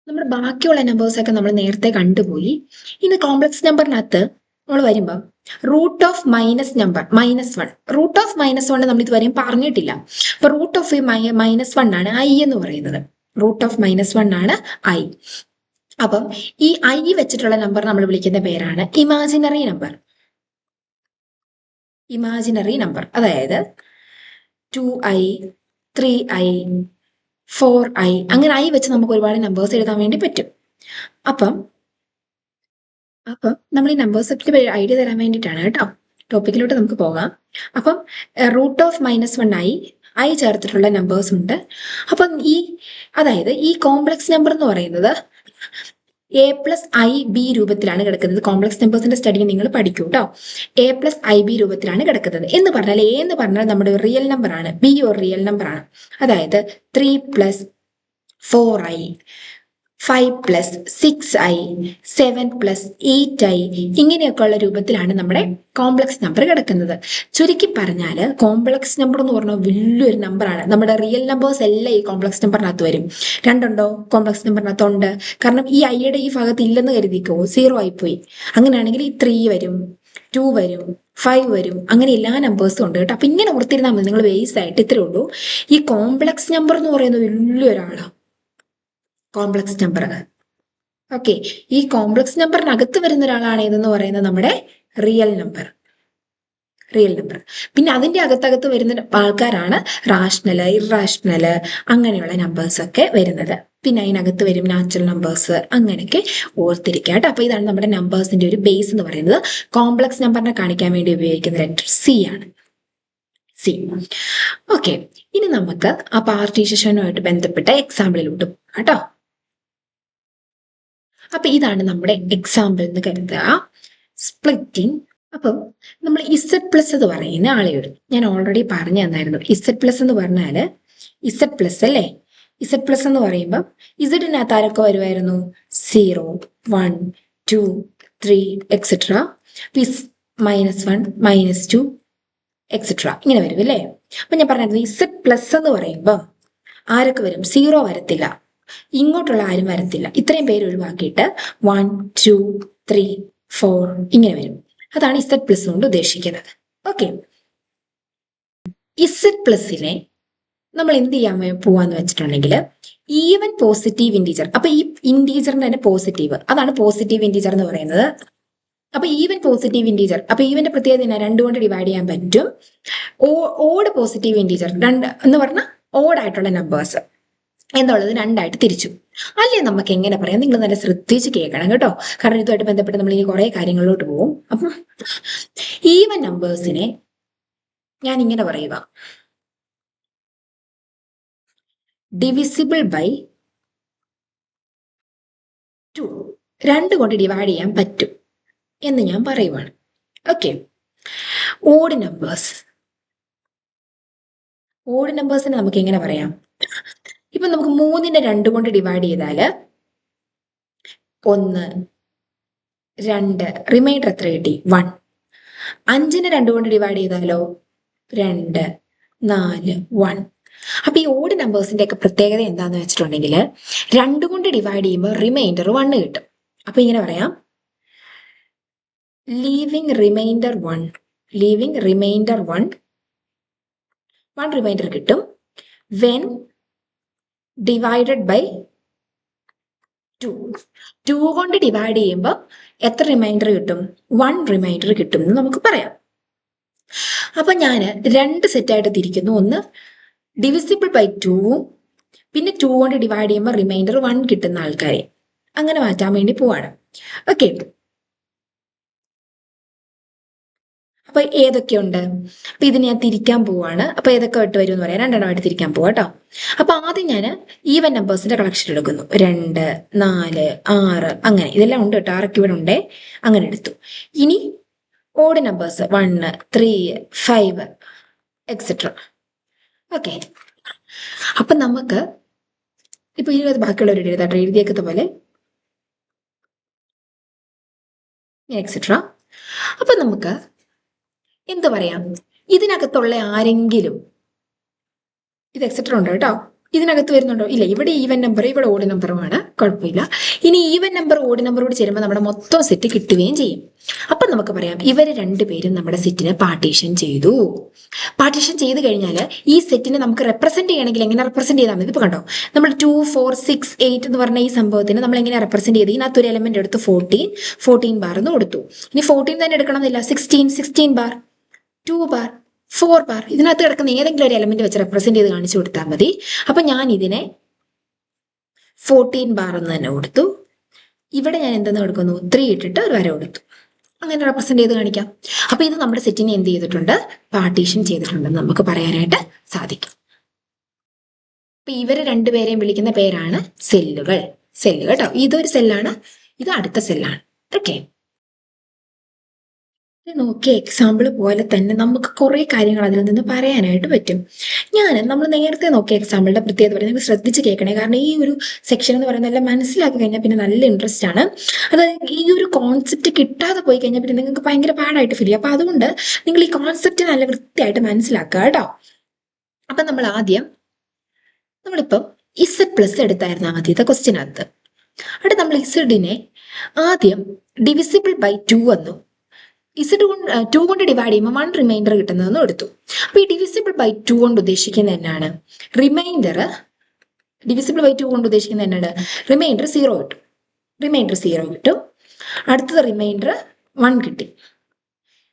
നമ്മുടെ ബാക്കിയുള്ള നമ്പേഴ്സ് ഒക്കെ നമ്മൾ നേരത്തെ കണ്ടുപോയി. ഇനി കോംപ്ലക്സ് നമ്പറിനകത്ത് നമ്മൾ വരുമ്പോൾ root of minus number -1. Root of -1 നമ്മൾ ഇതുവരെയും പറഞ്ഞിട്ടില്ല. അപ്പൊ റൂട്ട് ഓഫ് -1 ആണ് ഐ എന്ന് പറയുന്നത്. റൂട്ട് ഓഫ് -1 ആണ് ഐ. അപ്പം ഈ ഐ വെച്ചിട്ടുള്ള നമ്പർ നമ്മൾ വിളിക്കുന്ന പേരാണ് ഇമാജിനറി നമ്പർ. അതായത് 2i, 3i, 4i, അങ്ങനെ ഐ വെച്ച് നമുക്ക് ഒരുപാട് നമ്പേഴ്സ് എഴുതാൻ വേണ്ടി പറ്റും. അപ്പം നമ്മൾ ഈ നമ്പേഴ്സ് ഐഡിയ തരാൻ വേണ്ടിയിട്ടാണ് കേട്ടോ. ടോപ്പിക്കിലോട്ട് നമുക്ക് പോകാം. അപ്പം റൂട്ട് ഓഫ് -1 ഐ ചേർത്തിട്ടുള്ള നമ്പേഴ്സ് ഉണ്ട്. അപ്പം അതായത് ഈ കോംപ്ലക്സ് നമ്പർ എന്ന് പറയുന്നത് A+IB രൂപത്തിലാണ് കിടക്കുന്നത്. കോംപ്ലക്സ് നമ്പേഴ്സിന്റെ സ്റ്റഡി നിങ്ങൾ പഠിക്കൂ കേട്ടോ. A+IB രൂപത്തിലാണ് കിടക്കുന്നത്. എന്ന് പറഞ്ഞാൽ A എന്ന് പറഞ്ഞാൽ നമ്മുടെ റിയൽ നമ്പർ ആണ്, B ഒരു റിയൽ നമ്പർ ആണ്. അതായത് 3 + 4i, 5 + 6i, 7 + 8i, ഇങ്ങനെയൊക്കെയുള്ള രൂപത്തിലാണ് നമ്മുടെ കോംപ്ലക്സ് നമ്പർ കിടക്കുന്നത്. ചുരുക്കി പറഞ്ഞാൽ കോംപ്ലക്സ് നമ്പർ എന്ന് പറഞ്ഞാൽ വലിയൊരു നമ്പറാണ്. നമ്മുടെ റിയൽ നമ്പേഴ്സ് എല്ലാം ഈ കോംപ്ലക്സ് നമ്പറിനകത്ത് വരും. രണ്ടുണ്ടോ കോംപ്ലക്സ് നമ്പറിനകത്ത്? ഉണ്ട്. കാരണം ഈ ഐയുടെ ഈ ഭാഗത്ത് ഇല്ലെന്ന് കരുതിക്കോ, 0 ആയിപ്പോയി. അങ്ങനെയാണെങ്കിൽ ഈ 3 വരും, 2 വരും, 5 വരും, അങ്ങനെ എല്ലാ നമ്പേഴ്സും ഉണ്ട് കേട്ടോ. അപ്പൊ ഇങ്ങനെ ഓർത്തിരുന്നാൽ മതി. നിങ്ങൾ ബേസ് ആയിട്ട് ഇത്രേ ഉള്ളൂ. ഈ കോംപ്ലക്സ് നമ്പർ എന്ന് പറയുന്നത് വലിയൊരാളാണ്. Complex number. ഓക്കെ, ഈ കോംപ്ലക്സ് നമ്പറിനകത്ത് വരുന്ന ഒരാളാണ് ഇതെന്ന് പറയുന്നത് നമ്മുടെ റിയൽ നമ്പർ. പിന്നെ അതിന്റെ അകത്തകത്ത് വരുന്ന ആൾക്കാരാണ് റാഷണല്, ഇറാഷണല്, അങ്ങനെയുള്ള നമ്പേഴ്സ് ഒക്കെ വരുന്നത്. പിന്നെ അതിനകത്ത് വരും നാച്ചുറൽ നമ്പേഴ്സ്, അങ്ങനെയൊക്കെ ഓർത്തിരിക്കുക കേട്ടോ. അപ്പൊ ഇതാണ് നമ്മുടെ നമ്പേഴ്സിന്റെ ഒരു ബേസ് എന്ന് പറയുന്നത്. കോംപ്ലക്സ് നമ്പറിനെ കാണിക്കാൻ വേണ്ടി ഉപയോഗിക്കുന്ന ലെറ്റർ സി ആണ്. സി. ഓക്കെ, ഇനി നമുക്ക് ആ പാർട്ടീഷനുമായിട്ട് ബന്ധപ്പെട്ട എക്സാമ്പിളിലോട്ട് പോകാം കേട്ടോ. അപ്പൊ ഇതാണ് നമ്മുടെ എക്സാമ്പിൾ എന്ന് കരുതുക. സ്പ്ലിറ്റിംഗ്. അപ്പം നമ്മൾ Z+ എന്ന് പറയുന്ന ആളെയോട് ഞാൻ ഓൾറെഡി പറഞ്ഞു തന്നായിരുന്നു. Z+ എന്ന് പറഞ്ഞാല് Z+ അല്ലേ? Z+ എന്ന് പറയുമ്പോൾ ഇസഡിനകത്ത് ആരൊക്കെ വരുമായിരുന്നു? 0, 1, 2, 3 എക്സെട്ര, -1, -2 എക്സെട്ര, ഇങ്ങനെ വരും അല്ലേ? അപ്പൊ ഞാൻ പറഞ്ഞായിരുന്നു Z+ എന്ന് പറയുമ്പോൾ ആരൊക്കെ വരും? 0 വരത്തില്ല, ഇങ്ങോട്ടുള്ള ആരും വരത്തില്ല. ഇത്രയും പേര് ഒഴിവാക്കിയിട്ട് 1, 2, 3, 4 ഇങ്ങനെ വരും. അതാണ് Z+ കൊണ്ട് ഉദ്ദേശിക്കുന്നത്. ഓക്കെ, Z+നെ നമ്മൾ എന്ത് ചെയ്യാൻ പോവാന്ന് വെച്ചിട്ടുണ്ടെങ്കിൽ ഈവൻ പോസിറ്റീവ് ഇൻറ്റീജർ. അപ്പൊ ഈ ഇൻറ്റീജറിന്റെ തന്നെ പോസിറ്റീവ്, അതാണ് പോസിറ്റീവ് ഇൻറ്റീജർ എന്ന് പറയുന്നത്. അപ്പൊ ഈവൻ പോസിറ്റീവ് ഇൻറ്റീജർ, അപ്പൊ ഈവന്റെ പ്രത്യേകത 2 കൊണ്ട് ഡിവൈഡ് ചെയ്യാൻ പറ്റും. ഓഡ് പോസിറ്റീവ് ഇൻറ്റീജർ, 2 എന്ന് പറഞ്ഞാൽ ഓഡ് ആയിട്ടുള്ള നമ്പേഴ്സ് എന്നുള്ളത് 2 ആയിട്ട് തിരിച്ചു. അല്ലേ നമുക്ക് എങ്ങനെ പറയാം? നിങ്ങൾ നല്ല ശ്രദ്ധിച്ച് കേൾക്കണം കേട്ടോ, കാരണം ഇതുമായിട്ട് ബന്ധപ്പെട്ട് നമ്മൾ ഇനി കുറെ കാര്യങ്ങളിലോട്ട് പോകും. അപ്പം ഈവൻ നമ്പേഴ്സിനെ ഞാൻ ഇങ്ങനെ പറയുക, ഡിവിസിബിൾ ബൈ 2, 2 കൊണ്ട് ഡിവൈഡ് ചെയ്യാൻ പറ്റും എന്ന് ഞാൻ പറയുവാണ്. ഓക്കെ, ഓഡ് നമ്പേഴ്സിനെ നമുക്ക് എങ്ങനെ പറയാം? ഇപ്പൊ നമുക്ക് 3നെ 2 കൊണ്ട് ഡിവൈഡ് ചെയ്താല് 1, 2, റിമൈൻഡർ എത്ര കിട്ടി? 1. 5നെ 2 കൊണ്ട് ഡിവൈഡ് ചെയ്താലോ 2, 4, 1. അപ്പൊ ഈ ഓഡ് നമ്പേഴ്സിന്റെ ഒക്കെ പ്രത്യേകത എന്താന്ന് വെച്ചിട്ടുണ്ടെങ്കിൽ 2 കൊണ്ട് ഡിവൈഡ് ചെയ്യുമ്പോൾ റിമൈൻഡർ 1 കിട്ടും. അപ്പൊ ഇങ്ങനെ പറയാം, ലീവിങ് റിമൈൻഡർ 1, 1 റിമൈൻഡർ കിട്ടും വെൻ ഡിവൈഡഡ് ബൈ 2. 2 കൊണ്ട് ഡിവൈഡ് ചെയ്യുമ്പോൾ എത്ര റിമൈൻഡർ കിട്ടും? 1 റിമൈൻഡർ കിട്ടും എന്ന് നമുക്ക് പറയാം. അപ്പൊ ഞാൻ 2 സെറ്റായിട്ട് തിരിക്കുന്നു. ഒന്ന് ഡിവിസിബിൾ ബൈ 2ഉം പിന്നെ 2 കൊണ്ട് ഡിവൈഡ് ചെയ്യുമ്പോൾ റിമൈൻഡർ 1 കിട്ടുന്ന ആൾക്കാരെ അങ്ങനെ മാറ്റാൻ വേണ്ടി പോവാണ്. ഓക്കെ, അപ്പൊ ഏതൊക്കെയുണ്ട്? അപ്പൊ ഇത് ഞാൻ തിരിക്കാൻ പോവാണ്. അപ്പൊ ഏതൊക്കെ ഇട്ട് വരും എന്ന് പറയാം. 2 എണ്ണമായിട്ട് തിരിക്കാൻ പോവാ കേട്ടോ. അപ്പൊ ആദ്യം ഞാൻ ഈവൻ നമ്പേഴ്സിന്റെ കളക്ഷൻ എടുക്കുന്നു. 2, 4, 6 അങ്ങനെ ഇതെല്ലാം ഉണ്ട് കേട്ടോ. 6 ഇവിടെ ഉണ്ടേ, അങ്ങനെ എടുത്തു. ഇനി ഓഡ് നമ്പേഴ്സ് 1, 3, 5 എക്സെട്ര. ഓക്കെ, അപ്പൊ നമുക്ക് ഇപ്പൊ 20 ബാക്കിയുള്ളവർ എഴുതാട്ടെ, എഴുതിയേക്കത്തെ പോലെ എക്സെട്ര. അപ്പൊ നമുക്ക് എന്ത് പറയാം, ഇതിനകത്തുള്ള ആരെങ്കിലും, ഇത് എക്സെട്ര ഉണ്ട് കേട്ടോ, ഇതിനകത്ത് വരുന്നുണ്ടോ? ഇല്ല. ഇവിടെ ഈവൻ നമ്പർ, ഇവിടെ ഓഡ് നമ്പറുമാണ്, കുഴപ്പമില്ല. ഇനി ഈവൻ നമ്പർ ഓഡ് നമ്പറോട് ചേരുമ്പോൾ നമ്മുടെ മൊത്തം സെറ്റ് കിട്ടുകയും ചെയ്യും. അപ്പൊ നമുക്ക് പറയാം ഇവർ രണ്ടുപേരും നമ്മുടെ സെറ്റിനെ പാർട്ടീഷൻ ചെയ്തു. പാർട്ടീഷൻ ചെയ്ത് കഴിഞ്ഞാൽ ഈ സെറ്റിനെ നമുക്ക് റെപ്രസെന്റ് ചെയ്യണമെങ്കിൽ എങ്ങനെ റെപ്രസെന്റ് ചെയ്താൽ മതി? ഇപ്പൊ കണ്ടോ, നമ്മൾ 2, 4, 6, 8 എന്ന് പറഞ്ഞ ഈ സംഭവത്തിന് നമ്മൾ എങ്ങനെ റെപ്രസെന്റ് ചെയ്ത്, ഇതിനകത്തൊരു എലമെന്റ് എടുത്ത് 14 ബാർ എന്ന് കൊടുത്തു. ഇനി 14 തന്നെ എടുക്കണമെന്നില്ല, 16 ബാർ, 2 ബാർ, 4 ബാർ, ഇതിനകത്ത് കിടക്കുന്ന ഏതെങ്കിലും ഒരു എലമെന്റ് വെച്ച് റെപ്രസെന്റ് ചെയ്ത് കാണിച്ചു കൊടുത്താൽ മതി. അപ്പൊ ഞാൻ ഇതിനെ 14 ബാർ എന്ന് തന്നെ കൊടുത്തു. ഇവിടെ ഞാൻ എന്തെന്ന് കൊടുക്കുന്നു, 3 ഇട്ടിട്ട് ഒരു വര കൊടുത്തു. അങ്ങനെ റെപ്രസെന്റ് ചെയ്ത് കാണിക്കാം. അപ്പൊ ഇത് നമ്മുടെ സെറ്റിനെ എന്ത് ചെയ്തിട്ടുണ്ട്, പാർട്ടീഷൻ ചെയ്തിട്ടുണ്ടെന്ന് നമുക്ക് പറയാനായിട്ട് സാധിക്കും. അപ്പൊ ഇവര് രണ്ടുപേരെയും വിളിക്കുന്ന പേരാണ് സെല്ലുകൾ. സെല്ല് കേട്ടോ, ഇതൊരു സെല്ലാണ്, ഇത് അടുത്ത സെല്ലാണ്. ഓക്കെ, നോക്കിയ എക്സാമ്പിൾ പോലെ തന്നെ നമുക്ക് കുറെ കാര്യങ്ങൾ അതിൽ നിന്ന് പറയാനായിട്ട് പറ്റും. നമ്മൾ നേരത്തെ നോക്കിയ എക്സാമ്പിളിന്റെ പ്രത്യേകത പറയുന്നത് നിങ്ങൾ ശ്രദ്ധിച്ച് കേൾക്കണേ, കാരണം ഈ ഒരു സെക്ഷൻ എന്ന് പറയുന്നത് എല്ലാം മനസ്സിലാക്കി കഴിഞ്ഞാൽ പിന്നെ നല്ല ഇൻട്രസ്റ്റ് ആണ്. അതായത് ഈ ഒരു കോൺസെപ്റ്റ് കിട്ടാതെ പോയി കഴിഞ്ഞാൽ പിന്നെ നിങ്ങൾക്ക് ഭയങ്കര പാടായിട്ട് ഫീൽ ചെയ്യും. അപ്പൊ അതുകൊണ്ട് നിങ്ങൾ ഈ കോൺസെപ്റ്റ് നല്ല വൃത്തിയായിട്ട് മനസ്സിലാക്കുക കേട്ടോ. അപ്പൊ നമ്മളിപ്പം Z+ എടുത്തായിരുന്നു ആദ്യത്തെ ക്വസ്റ്റ്യനകത്ത്. അവിടെ നമ്മൾ ഇസഡിനെ ആദ്യം ഡിവിസിബിൾ ബൈ 2 എന്നും Z കൊണ്ട് 2 കൊണ്ട് ഡിവൈഡ് ചെയ്യുമ്പോൾ 1 റിമൈൻഡർ കിട്ടുന്നതെന്നും എടുത്തു. അപ്പൊ ഈ ഡിവിസിബിൾ ബൈ 2 കൊണ്ട് ഉദ്ദേശിക്കുന്നത് എന്നാണ്? റിമൈൻഡർ. ഡിവിസിബിൾ ബൈ 2 കൊണ്ട് ഉദ്ദേശിക്കുന്നത് എന്നാണ്? റിമൈൻഡർ 0 കിട്ടും. അടുത്തത് റിമൈൻഡർ 1 കിട്ടി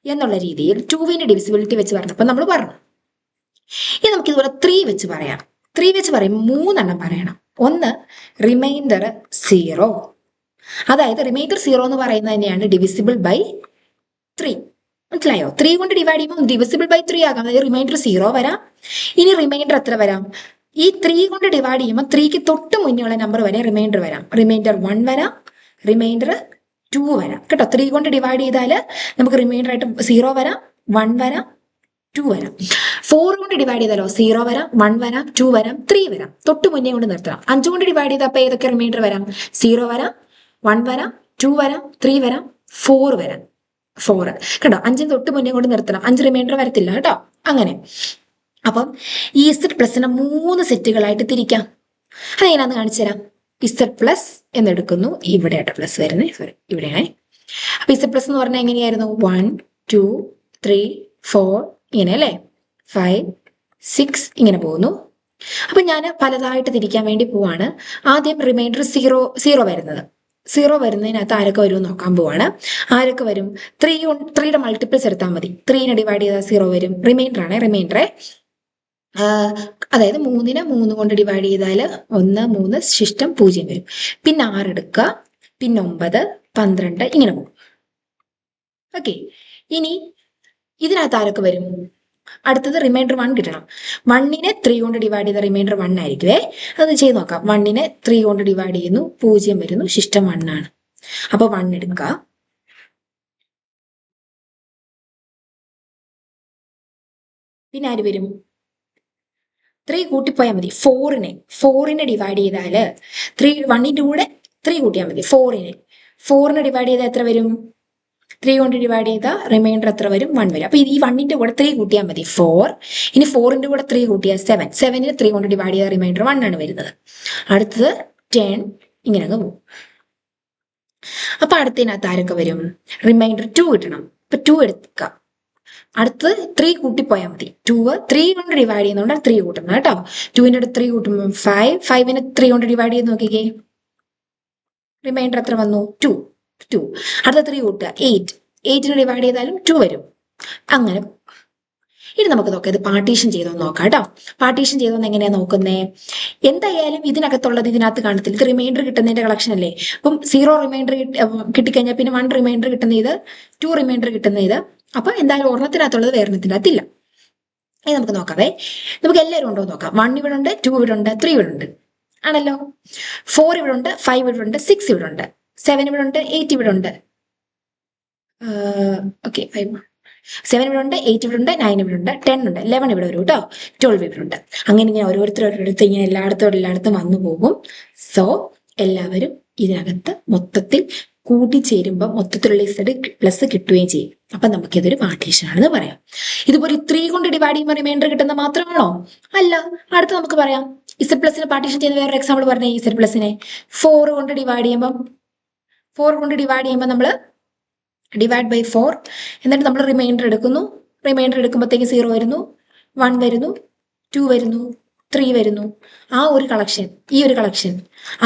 എന്നുള്ള രീതിയിൽ 2വിന്റെ ഡിവിസിബിലിറ്റി വെച്ച് പറഞ്ഞപ്പോൾ നമ്മൾ പറഞ്ഞു. ഇനി നമുക്ക് ഇതുപോലെ 3 വെച്ച് പറയാം. 3 വെച്ച് പറയുമ്പോൾ 3 എണ്ണം പറയണം. ഒന്ന് റിമൈൻഡർ 0, അതായത് റിമൈൻഡർ 0 എന്ന് പറയുന്നത് തന്നെയാണ് ഡിവിസിബിൾ ബൈ 3. മനസ്സിലായോ? 3 കൊണ്ട് ഡിവൈഡ് ചെയ്യുമ്പോൾ ഡിവിസിബിൾ ബൈ 3 ആകാം. അതായത് റിമൈൻഡർ 0 വരാം. ഇനി റിമൈൻഡർ എത്ര വരാം? ഈ 3 കൊണ്ട് ഡിവൈഡ് ചെയ്യുമ്പോൾ 3ക്ക് തൊട്ട് മുന്നേ ഉള്ള നമ്പർ വരെ റിമൈൻഡർ വരാം. റിമൈൻഡർ 1 വരാം, റിമൈൻഡർ 2 വരാം കേട്ടോ. 3 കൊണ്ട് ഡിവൈഡ് ചെയ്താൽ നമുക്ക് റിമൈൻഡർ ആയിട്ട് 0 വരാം, 1 വരാം, 2 വരാം. 4 കൊണ്ട് ഡിവൈഡ് ചെയ്താലോ 0 വരാം, 1 വരാം, 2 വരാം, 3 വരാം. തൊട്ട് മുന്നേ കൊണ്ട് നിർത്തണം. 5 കൊണ്ട് ഡിവൈഡ് ചെയ്താൽ അപ്പൊ ഏതൊക്കെ റിമൈൻഡർ വരാം? 0 വരാം, 1 വരാം, 2 വരാം, 3 വരാം, 4 വരാം. 4 കേട്ടോ. 5 തൊട്ട് മുന്നേ കൊണ്ട് നിർത്തണം. 5 റിമൈൻഡർ വരത്തില്ല കേട്ടോ. അങ്ങനെ അപ്പം ഈ Z+ 3 സെറ്റുകളായിട്ട് തിരിക്കാം. അതെങ്ങനെയാന്ന് കാണിച്ചു തരാം. Z+ എന്നെടുക്കുന്നു. ഇവിടെ ആയിട്ട് പ്ലസ് വരുന്നേ, സോറി ഇവിടെയാണ്. അപ്പൊ Z+ എന്ന് പറഞ്ഞാൽ എങ്ങനെയായിരുന്നു? 1, 2, 3, 4 ഇങ്ങനെ അല്ലേ, 5, 6 ഇങ്ങനെ പോകുന്നു. അപ്പൊ ഞാൻ പലതായിട്ട് തിരിക്കാൻ വേണ്ടി പോവാണ്. ആദ്യം റിമൈൻഡർ 0 വരുന്നത്. 0 വരുന്നതിനകത്ത് ആരൊക്കെ വരും നോക്കാൻ പോവാണ്. ആരൊക്കെ വരും? 3യുടെ മൾട്ടിപ്പിൾസ് എടുത്താൽ മതി. 3നെ ഡിവൈഡ് ചെയ്താൽ 0 വരും. റിമൈൻഡറെ അതായത് 3നെ 3 കൊണ്ട് ഡിവൈഡ് ചെയ്താൽ 1, 3 ശിഷ്ടം 0 വരും. പിന്നെ 6 എടുക്കുക, പിന്നെ 9, 12 ഇങ്ങനെ പോകും. ഓക്കെ, ഇനി ഇതിനകത്ത് ആരൊക്കെ വരും? അടുത്തത് റിമൈൻഡർ 1 കിട്ടണം. 1നെ 3 കൊണ്ട് ഡിവൈഡ് ചെയ്ത റിമൈൻഡർ 1 ആയിരിക്കുവേ. അത് ചെയ്ത് നോക്കാം. 1നെ 3 കൊണ്ട് ഡിവൈഡ് ചെയ്യുന്നു, 0 വരുന്നു, ശിഷ്ടം 1 ആണ്. അപ്പൊ 1 എടുക്കുക. പിന്നെ ആര് വരും? 3 കൂട്ടിപ്പോയാൽ മതി. 4നെ ഡിവൈഡ് ചെയ്താൽ 1ന്റെ കൂടെ 3 കൂട്ടിയാൽ മതി. 4നെ ഡിവൈഡ് ചെയ്താൽ എത്ര വരും? 3 കൊണ്ട് ഡിവൈഡ് ചെയ്താൽ റിമൈൻഡർ എത്ര വരും? 1 വരും. അപ്പൊ ഈ 1ന്റെ കൂടെ 3 കൂട്ടിയാൽ മതി, 4. ഇനി 4ന്റെ കൂടെ 3 കൂട്ടിയാൽ 7. 7നെ 3 കൊണ്ട് ഡിവൈഡ് ചെയ്താൽ റിമൈൻഡർ 1 ആണ് വരുന്നത്. അടുത്തത് 10 ഇങ്ങനെ അങ്ങ് പോകും. അപ്പൊ അടുത്തതിനകത്ത് ആരൊക്കെ വരും? റിമൈൻഡർ 2 കിട്ടണം. അപ്പൊ 2 എടുക്കാം. അടുത്തത് 3 കൂട്ടിപ്പോയാൽ മതി. 3 കൊണ്ട് ഡിവൈഡ് ചെയ്യുന്നതുകൊണ്ട് 3 കൂട്ടണം കേട്ടോ. 2ന്റെ അടുത്ത് 3 കൂട്ടുമ്പോൾ 5. 5നെ 3 കൊണ്ട് ഡിവൈഡ് ചെയ്ത് നോക്കിക്കേ, റിമൈൻഡർ എത്ര വന്നു? 2. അടുത്ത 3 കൂട്ടുക, 8നെ ഡിവൈഡ് ചെയ്താലും 2 വരും. അങ്ങനെ ഇനി നമുക്ക് നോക്കാം ഇത് പാർട്ടീഷൻ ചെയ്തോന്ന് നോക്കാം കേട്ടോ. പാർട്ടീഷൻ ചെയ്തോന്ന് എങ്ങനെയാ നോക്കുന്നേ? എന്തായാലും ഇതിനകത്തുള്ളത് ഇതിനകത്ത് കാണത്തില്ല. ഇത് റിമൈൻഡർ കിട്ടുന്നതിന്റെ കളക്ഷൻ അല്ലേ. അപ്പം 0 റിമൈൻഡർ കിട്ടിക്കഴിഞ്ഞാൽ പിന്നെ 1 റിമൈൻഡർ കിട്ടുന്ന ഇത്, 2 റിമൈൻഡർ കിട്ടുന്ന ഇത്. അപ്പൊ എന്തായാലും ഒരെണ്ണത്തിനകത്തുള്ളത് വേറെണ്ണത്തിനകത്തില്ല. ഇനി നമുക്ക് നോക്കാവേ. നമുക്ക് എല്ലാവരും ഉണ്ടോ നോക്കാം. 1 ഇവിടെ ഉണ്ട്, 2 ഇവിടെ ഉണ്ട്, 3 ഇവിടെ ഉണ്ട് ആണല്ലോ. 4 ഇവിടെ ഉണ്ട്, 5 ഇവിടെ ഉണ്ട്, 6 ഇവിടെ ഉണ്ട്, 7 ഇവിടെ ഉണ്ട്, 8 ഇവിടെ ഉണ്ട്. ഓക്കെ 7 ഇവിടെ ഉണ്ട്, 8 ഇവിടെ ഉണ്ട്, 9 ഇവിടെ ഉണ്ട്, 10 ഉണ്ട്, 11 ഇവിടെ വരും കേട്ടോ, 12 ഇവിടെ ഉണ്ട്. അങ്ങനെ ഇങ്ങനെ ഓരോരുത്തരോടടുത്ത് ഇങ്ങനെ എല്ലായിടത്തും വന്നു പോകും. സോ എല്ലാവരും ഇതിനകത്ത് മൊത്തത്തിൽ കൂട്ടിച്ചേരുമ്പോൾ മൊത്തത്തിലുള്ള ഇസഡ് പ്ലസ് കിട്ടുകയും ചെയ്യും. അപ്പൊ നമുക്കിതൊരു പാർട്ടീഷൻ ആണെന്ന് പറയാം. ഇതുപോലെ 3 കൊണ്ട് ഡിവൈഡ് ചെയ്യുമ്പോൾ റിമൈൻഡർ കിട്ടുന്ന മാത്രമാണോ? അല്ല. അടുത്ത് നമുക്ക് പറയാം ഇസഡ് പ്ലസിനെ പാർട്ടീഷൻ ചെയ്യുന്ന വേറൊരു എക്സാമ്പിൾ പറഞ്ഞേ. ഇസഡ് പ്ലസിനെ 4 കൊണ്ട് ഡിവൈഡ് ചെയ്യുമ്പോൾ നമ്മൾ ഡിവൈഡ് ബൈ 4, എന്നിട്ട് നമ്മൾ റിമൈൻഡർ എടുക്കുന്നു. റിമൈൻഡർ എടുക്കുമ്പോഴത്തേക്ക് 0 വരുന്നു, 1 വരുന്നു, 2 വരുന്നു, 3 വരുന്നു. ഈ ഒരു കളക്ഷൻ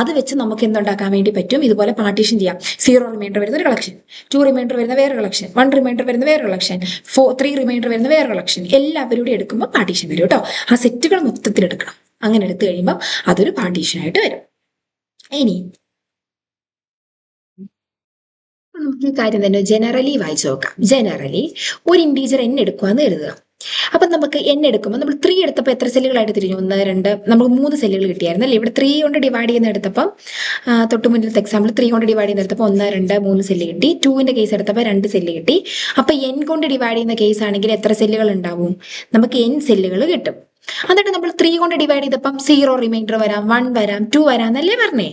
അത് വെച്ച് നമുക്ക് എന്തുണ്ടാക്കാൻ വേണ്ടി പറ്റും? ഇതുപോലെ പാർട്ടീഷൻ ചെയ്യാം. 0 റിമൈൻഡർ വരുന്ന ഒരു കളക്ഷൻ, 2 റിമൈൻഡർ വരുന്ന വേറെ കളക്ഷൻ, 1 റിമൈൻഡർ വരുന്ന വേറെ കളക്ഷൻ, 3 റിമൈൻഡർ വരുന്ന വേറെ കളക്ഷൻ, എല്ലാവരും എടുക്കുമ്പോൾ പാർട്ടീഷൻ വരും കേട്ടോ. ആ സെറ്റുകൾ മൊത്തത്തിൽ എടുക്കണം. അങ്ങനെ എടുത്തു കഴിയുമ്പോൾ അതൊരു പാർട്ടീഷൻ ആയിട്ട് വരും. ഇനി നമുക്ക് ഈ കാര്യം തന്നെ ജനറലി വായിച്ചു നോക്കാം. ജനറലി ഒരു ഇൻറ്റീജർ n എടുക്കുകയെന്ന് കരുതുക. അപ്പൊ നമുക്ക് n എടുക്കുമ്പോൾ നമ്മൾ 3 എടുത്തപ്പോൾ എത്ര സെല്ലുകളായിട്ട് തിരിഞ്ഞു? 1, 2, നമുക്ക് 3 സെല്ലുകൾ കിട്ടിയായിരുന്നു അല്ലേ? ഇവിടെ 3 കൊണ്ട് ഡിവൈഡ് ചെയ്യുന്ന എടുത്തപ്പം തൊട്ട് മുന്നിലത്തെ എക്സാമ്പിൾ 3 കൊണ്ട് ഡിവൈഡ് ചെയ്യുന്ന എടുത്തപ്പോൾ 1, 2, 3 സെല്ല് കിട്ടി. 2ന്റെ കേസ് എടുത്തപ്പോൾ 2 സെല്ല് കിട്ടി. അപ്പൊ n കൊണ്ട് ഡിവൈഡ് ചെയ്യുന്ന കേസ് ആണെങ്കിൽ എത്ര സെല്ലുകൾ ഉണ്ടാവും? നമുക്ക് n സെല്ലുകൾ കിട്ടും. എന്നിട്ട് നമ്മൾ 3 കൊണ്ട് ഡിവൈഡ് ചെയ്തപ്പം 0 റിമൈൻഡർ വരാം, 1 വരാം, 2 വരാം എന്നല്ലേ പറഞ്ഞേ?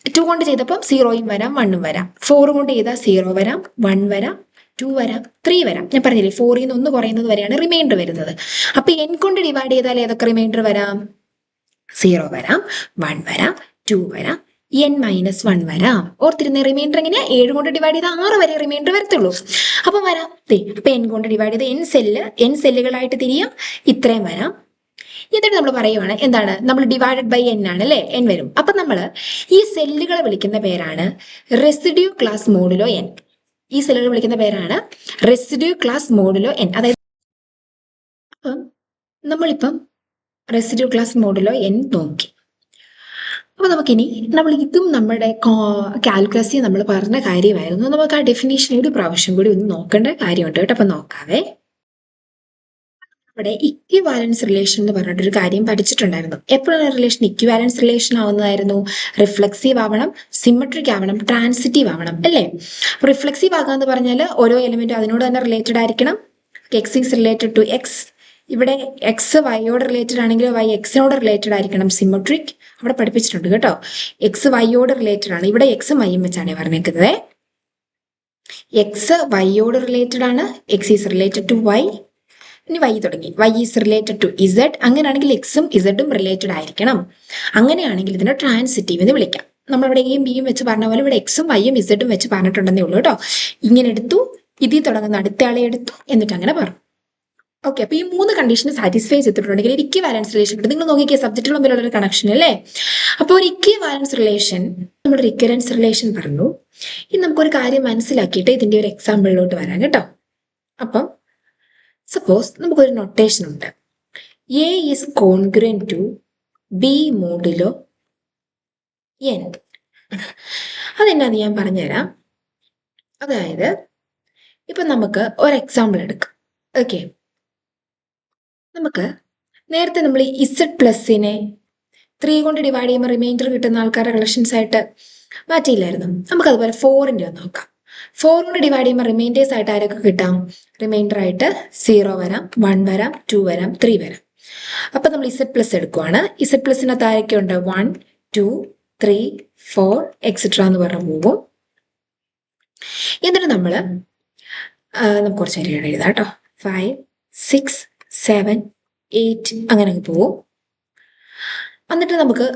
2 കൊണ്ട് ചെയ്തപ്പം 0യും വരാം, 1ഉം വരാം. 4 കൊണ്ട് ചെയ്താൽ 0 വരാം, 1 വരാം, 2 വരാം, 3 വരാം. ഞാൻ പറഞ്ഞില്ലേ 4ൽ നിന്ന് 1 കുറയുന്നത് വരെയാണ് റിമൈൻഡർ വരുന്നത്. അപ്പൊ n കൊണ്ട് ഡിവൈഡ് ചെയ്താൽ ഏതൊക്കെ റിമൈൻഡർ വരാം? 0 വരാം, 1 വരാം, 2 വരാം, n-1 വരാം. ഓർത്തിരുന്ന റിമൈൻഡർ എങ്ങനെയാ? 7 കൊണ്ട് ഡിവൈഡ് ചെയ്താൽ 6 വരെ റിമൈൻഡർ വരത്തുള്ളൂ. അപ്പൊ വരാം. അപ്പൊ n കൊണ്ട് ഡിവൈഡ് ചെയ്ത് n സെല്ലുകളായിട്ട് തിരിയാം, ഇത്രയും വരാം. എന്നിട്ട് നമ്മൾ പറയുവാണ് എന്താണ്? നമ്മൾ ഡിവൈഡഡ് ബൈ n ആണ് അല്ലേ? n വരും. അപ്പൊ നമ്മൾ ഈ സെല്ലുകളെ വിളിക്കുന്ന പേരാണ് റെസിഡ്യൂ ക്ലാസ് മോഡുലോ n. ഈ സെല്ലുകൾ വിളിക്കുന്ന പേരാണ് റെസിഡ്യൂ ക്ലാസ് മോഡുലോ n. അതായത് നമ്മളിപ്പം റെസിഡ്യൂ ക്ലാസ് മോഡുലോ n നോക്കി. അപ്പൊ നമുക്കിനി ഇതും നമ്മുടെ കാൽക്കുലസിൽ നമ്മൾ പറഞ്ഞ കാര്യമായിരുന്നു. നമുക്ക് ആ ഡെഫിനേഷൻ ഒരു പ്രാവശ്യം കൂടി ഒന്ന് നോക്കേണ്ട കാര്യമുണ്ട് കേട്ടോ. അപ്പൊ നോക്കാവേ. ഇവിടെ ഇക്വിവാലൻസ് റിലേഷൻ എന്ന് പറഞ്ഞിട്ടൊരു കാര്യം പഠിച്ചിട്ടുണ്ടായിരുന്നു. എപ്പോഴാണ് റിലേഷൻ ഇക്വിവാലൻസ് റിലേഷൻ ആവുന്നതായിരുന്നു? റിഫ്ലെക്സീവ് ആവണം, സിമെട്രിക് ആവണം, ട്രാൻസിറ്റീവ് ആവണം അല്ലേ? റിഫ്ലെക്സീവ് ആകാന്ന് പറഞ്ഞാൽ ഓരോ എലിമെന്റും അതിനോട് തന്നെ റിലേറ്റഡ് ആയിരിക്കണം. X is related to X. ഇവിടെ എക്സ് വൈയോട് റിലേറ്റഡ് ആണെങ്കിൽ വൈ എക്സിനോട് റിലേറ്റഡ് ആയിരിക്കണം. സിമെട്രിക് അവിടെ പഠിപ്പിച്ചിട്ടുണ്ട് കേട്ടോ. എക്സ് വൈയോട് റിലേറ്റഡ് ആണ്. ഇവിടെ എക്സും വൈയും വെച്ചാണ് പറഞ്ഞേക്കുന്നത്. എക്സ് വൈയോട് റിലേറ്റഡ് ആണ്. X is related to Y. ഇനി വൈ തുടങ്ങി. Y is related to Z. അങ്ങനെയാണെങ്കിൽ എക്സും ഇസഡും റിലേറ്റഡ് ആയിരിക്കണം. അങ്ങനെയാണെങ്കിൽ ഇതിനെ ട്രാൻസിറ്റീവ് എന്ന് വിളിക്കാം. നമ്മളിവിടെ എയും ബിയും വെച്ച് പറഞ്ഞ പോലെ ഇവിടെ എക്സും വൈയും ഇസഡും വെച്ച് പറഞ്ഞിട്ടുണ്ടെന്നേ ഉള്ളൂ കേട്ടോ. ഇങ്ങനെ എടുത്തു, ഇതിൽ തുടങ്ങുന്ന അടുത്ത ആളെ എടുത്തു, എന്നിട്ട് അങ്ങനെ പറഞ്ഞു. ഓക്കെ. അപ്പൊ ഈ 3 കണ്ടീഷൻ സാറ്റിസ്ഫൈ ചെയ്തിട്ടുണ്ടെങ്കിൽ ഒരു ഇക്വിവാലൻസ് റിലേഷൻ കിട്ടും. നിങ്ങൾ നോക്കിക്കേ, സബ്ജക്റ്റുകൾ തമ്മിലുള്ള ഒരു കണക്ഷൻ അല്ലേ? അപ്പോൾ ഒരു ഇക്വിവാലൻസ് റിലേഷൻ, നമ്മുടെ റിക്കറൻസ് റിലേഷൻ പറഞ്ഞു. ഇനി നമുക്കൊരു കാര്യം മനസ്സിലാക്കിയിട്ട് ഇതിന്റെ ഒരു എക്സാമ്പിളിലോട്ട് വരാം കേട്ടോ. അപ്പം സപ്പോസ് നമുക്കൊരു നൊട്ടേഷൻ ഉണ്ട്. A is congruent to B modulo N. അതെന്നാന്ന് ഞാൻ പറഞ്ഞുതരാം. അതായത് ഇപ്പൊ നമുക്ക് ഒരു എക്സാമ്പിൾ എടുക്കാം. ഓക്കെ. നമുക്ക് നേരത്തെ നമ്മൾ ഇസഡ് പ്ലസിനെ 3 കൊണ്ട് ഡിവൈഡ് ചെയ്യുമ്പോൾ റിമൈൻഡർ കിട്ടുന്ന ആൾക്കാരുടെ കളക്ഷൻസ് ആയിട്ട് മാറ്റിയില്ലായിരുന്നു. നമുക്ക് അതുപോലെ 4ന്റെ ഒന്ന് നോക്കാം. 4 കൊണ്ട് ഡിവൈഡ് ചെയ്യുമ്പോൾ റിമൈൻഡേഴ്സ് ആയിട്ട് ആരൊക്കെ കിട്ടാം? റിമൈൻഡർ ആയിട്ട് 0 വരാം, 1 വരാം, 2 വരാം, 3 വരാം. അപ്പൊ നമ്മൾ ഇസഡ് പ്ലസ് എടുക്കുവാണ്. ഇസഡ് പ്ലസിനകത്ത് ആരൊക്കെ ഉണ്ട്? 1, 2, 3, 4 എക്സെട്ര എന്ന് പറഞ്ഞ പോകും. എന്നിട്ട് നമുക്ക് കുറച്ച് നേരം എഴുതാം കേട്ടോ. 5, 6, 7, 8 അങ്ങനെ അങ്ങ് പോവും. എന്നിട്ട് നമുക്ക്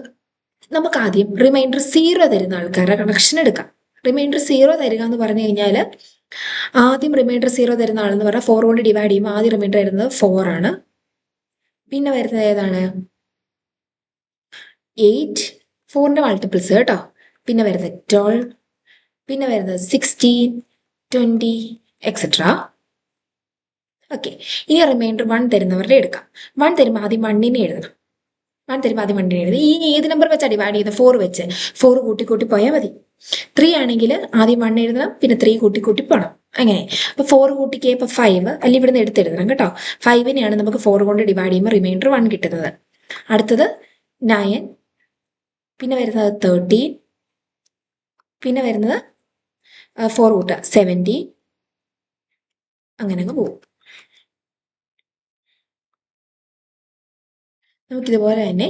ആദ്യം റിമൈൻഡർ 0 തരുന്ന ആൾക്കാരുടെ കണക്ഷൻ എടുക്കാം. റിമൈൻഡർ 0 തരിക എന്ന് പറഞ്ഞു കഴിഞ്ഞാൽ ആദ്യം റിമൈൻഡർ 0 തരുന്ന ആളെന്ന് പറഞ്ഞാൽ 4 കൊണ്ട് ഡിവൈഡ് ചെയ്യുമ്പോൾ ആദ്യം റിമൈൻഡർ വരുന്നത് 4 ആണ്. പിന്നെ വരുന്നത് ഏതാണ്? 8, 4ന്റെ മൾട്ടിപ്പിൾസ് കേട്ടോ. പിന്നെ വരുന്നത് 12, പിന്നെ വരുന്നത് 16, 20 എക്സെട്ര. ഓക്കെ. ഇനി റിമൈൻഡർ 1 തരുന്നവരുടെ എടുക്കാം. 1 തരുമ്പോൾ ആദ്യം 1നെ എഴുതണം. 1 തരുമ്പോൾ ആദ്യം 1നെ എഴുതി. ഈ ഏത് നമ്പർ വെച്ചാണ് ഡിവൈഡ് ചെയ്ത്? 4 വെച്ച്. 4 കൂട്ടി പോയാൽ മതി. 3 ആണെങ്കിൽ ആദ്യം 1 എഴുതണം, പിന്നെ 3 കൂട്ടി പോകണം. അങ്ങനെ. അപ്പൊ 4 കൂട്ടിക്ക് ഇപ്പൊ 5 അല്ലെങ്കിൽ ഇവിടുന്ന് എടുത്തെഴുതണം കേട്ടോ. 5നെയാണ് നമുക്ക് 4 കൊണ്ട് ഡിവൈഡ് ചെയ്യുമ്പോൾ റിമൈൻഡർ 1 കിട്ടുന്നത്. അടുത്തത് 9, പിന്നെ വരുന്നത് 13, പിന്നെ വരുന്നത് 4 കൂട്ടുക 17, അങ്ങനെ അങ്ങ് പോകും. നമുക്കിതുപോലെ തന്നെ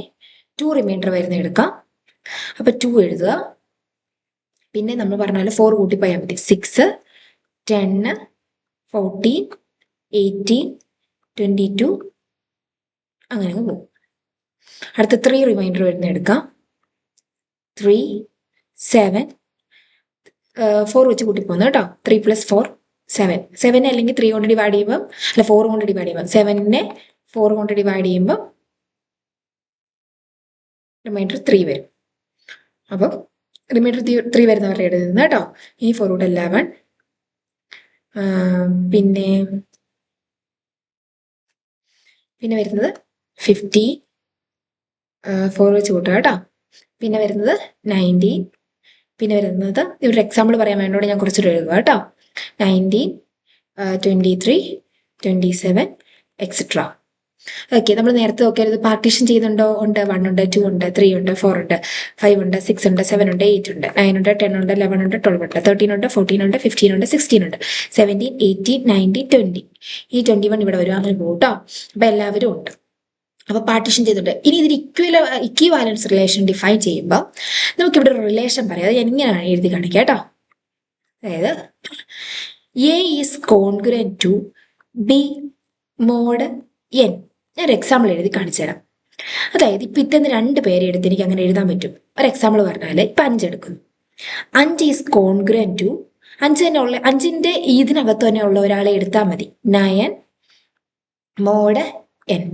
2 റിമൈൻഡർ വരുന്ന എടുക്കാം. അപ്പൊ 2 എഴുതുക. പിന്നെ നമ്മൾ പറഞ്ഞ പോലെ 4 കൂട്ടിപ്പോയാൽ മതി. 6, 10, 14, 18, 22 അങ്ങനെ അങ്ങ് പോകും. അടുത്ത 3 റിമൈൻഡർ വരുന്ന എടുക്കാം. 3, 7, 4 വെച്ച് കൂട്ടിപ്പോകുന്നു കേട്ടോ. 3 + 4 7. 7 അല്ലെങ്കിൽ 3 കൊണ്ട് ഡിവൈഡ് ചെയ്യുമ്പോൾ, അല്ല 4 കൊണ്ട് ഡിവൈഡ് ചെയ്യുമ്പോൾ, 7നെ 4 കൊണ്ട് ഡിവൈഡ് ചെയ്യുമ്പോൾ റിമൈൻഡർ 3 വരും. അപ്പം റിമൈൻഡർ 3 വരുന്നവരുടെ എഴുതുന്നത് കേട്ടോ. ഇനി 4 കൊണ്ട് 11, പിന്നെ വരുന്നത് 50, 4 വെച്ച് കൂട്ടുക കേട്ടോ. പിന്നെ വരുന്നത് 19, പിന്നെ വരുന്നത് ഇവിടെ എക്സാമ്പിൾ പറയാൻ വേണ്ടോടെ ഞാൻ കുറച്ചുകൂടെ എഴുതുക കേട്ടോ. 19, 23, 27 എക്സെട്ര. ഓക്കെ, നമ്മൾ നേരത്തെ നോക്കിയാൽ പാർട്ടീഷൻ ചെയ്യുന്നുണ്ടോ? ഉണ്ട്. 1 ഉണ്ട്, 2 ഉണ്ട്, 3 ഉണ്ട്, 4 ഉണ്ട്, 5 ഉണ്ട്, 6 ഉണ്ട്, 7 ഉണ്ട്, 8 ഉണ്ട്, 9 ഉണ്ട്, 10 ഉണ്ട്, 11 ഉണ്ട്, 12 ഉണ്ട്, 13 ഉണ്ട്, 14 ഉണ്ട്, 15 ഉണ്ട്, 16 ഉണ്ട്, 17, 18, 19, 20. ഈ 21 ഇവിടെ വരും. അങ്ങനെ പോകും കേട്ടോ. അപ്പൊ എല്ലാവരും ഉണ്ട്. അപ്പൊ പാർട്ടീഷൻ ചെയ്തിട്ടുണ്ട്. ഇനി ഇതിന് ഇക്വിവാലൻസ് റിലേഷൻ ഡിഫൈൻ ചെയ്യുമ്പോൾ നമുക്കിവിടെ ഒരു റിലേഷൻ പറയാം. അത് എങ്ങനെയാണ് എഴുതി കാണിക്കുക കേട്ടോ. അതായത് A is congruent to B mod N. ഞാൻ എക്സാമ്പിൾ എഴുതി കാണിച്ചു തരാം. അതായത് ഇപ്പൊ ഇത്തന്നെ 2 പേരെ എടുത്ത് എനിക്ക് അങ്ങനെ എഴുതാൻ പറ്റും. ഒരു എക്സാമ്പിൾ പറഞ്ഞാല് ഇപ്പൊ 5 എടുക്കുന്നു. 5 ഈസ് കോൺഗ്രന്റ് ടു 5 തന്നെ ഉള്ള 5ന്റെ ഇതിനകത്ത് തന്നെ ഉള്ള ഒരാളെ എടുത്താൽ മതി. 9 മോഡ് എൻ.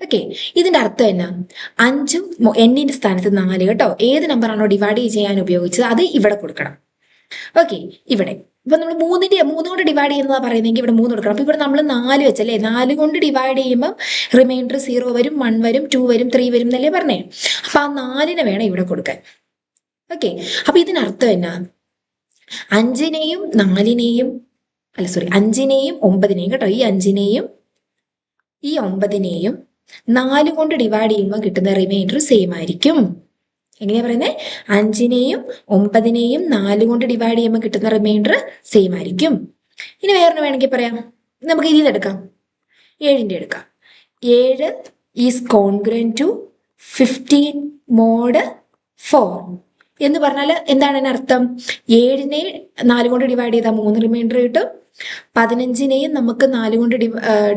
ഓക്കെ, ഇതിന്റെ അർത്ഥം എന്നാ? 5ഉം എന്നിന്റെ സ്ഥാനത്ത് 4 കേട്ടോ. ഏത് നമ്പറാണോ ഡിവൈഡ് ചെയ്യാൻ ഉപയോഗിച്ചത് അത് ഇവിടെ കൊടുക്കണം. ഓക്കെ, ഇവിടെ ഇപ്പൊ നമ്മൾ 3 കൊണ്ട് ഡിവൈഡ് ചെയ്യുന്നതാ പറയുന്നെങ്കിൽ ഇവിടെ 3 കൊടുക്കണം. അപ്പൊ ഇവിടെ നമ്മൾ 4 വെച്ചല്ലേ, 4 കൊണ്ട് ഡിവൈഡ് ചെയ്യുമ്പോൾ റിമൈൻഡർ 0 വരും, 1 വരും, 2 വരും, 3 വരും എന്നല്ലേ പറഞ്ഞേ. അപ്പൊ ആ 4നെ വേണം ഇവിടെ കൊടുക്കാൻ. ഓക്കെ, അപ്പൊ ഇതിനർത്ഥം എന്നാ? 5നെയും 4നെയും, അല്ല സോറി, 5നെയും 9നെയും കേട്ടോ. ഈ 5നെയും ഈ 9നെയും 4 കൊണ്ട് ഡിവൈഡ് ചെയ്യുമ്പോൾ കിട്ടുന്ന റിമൈൻഡർ സെയിം ആയിരിക്കും. എങ്ങനെയാ പറയുന്നത്? 5നെയും 9നെയും 4 കൊണ്ട് ഡിവൈഡ് ചെയ്യുമ്പോൾ കിട്ടുന്ന റിമൈൻഡർ സെയിം ആയിരിക്കും. ഇനി വേറൊന്ന് വേണമെങ്കിൽ പറയാം. നമുക്ക് ഇതിൽ എടുക്കാം, 7ന്റെ എടുക്കാം. 7 ഈസ് കോൺഗ്രന്റ് ടു 15 മോഡ് 4 എന്ന് പറഞ്ഞാൽ എന്താണ് അതിനർത്ഥം? 7നെ 4 കൊണ്ട് ഡിവൈഡ് ചെയ്താൽ 3 റിമൈൻഡർ കിട്ടും. 15നെയും നമുക്ക് 4 കൊണ്ട്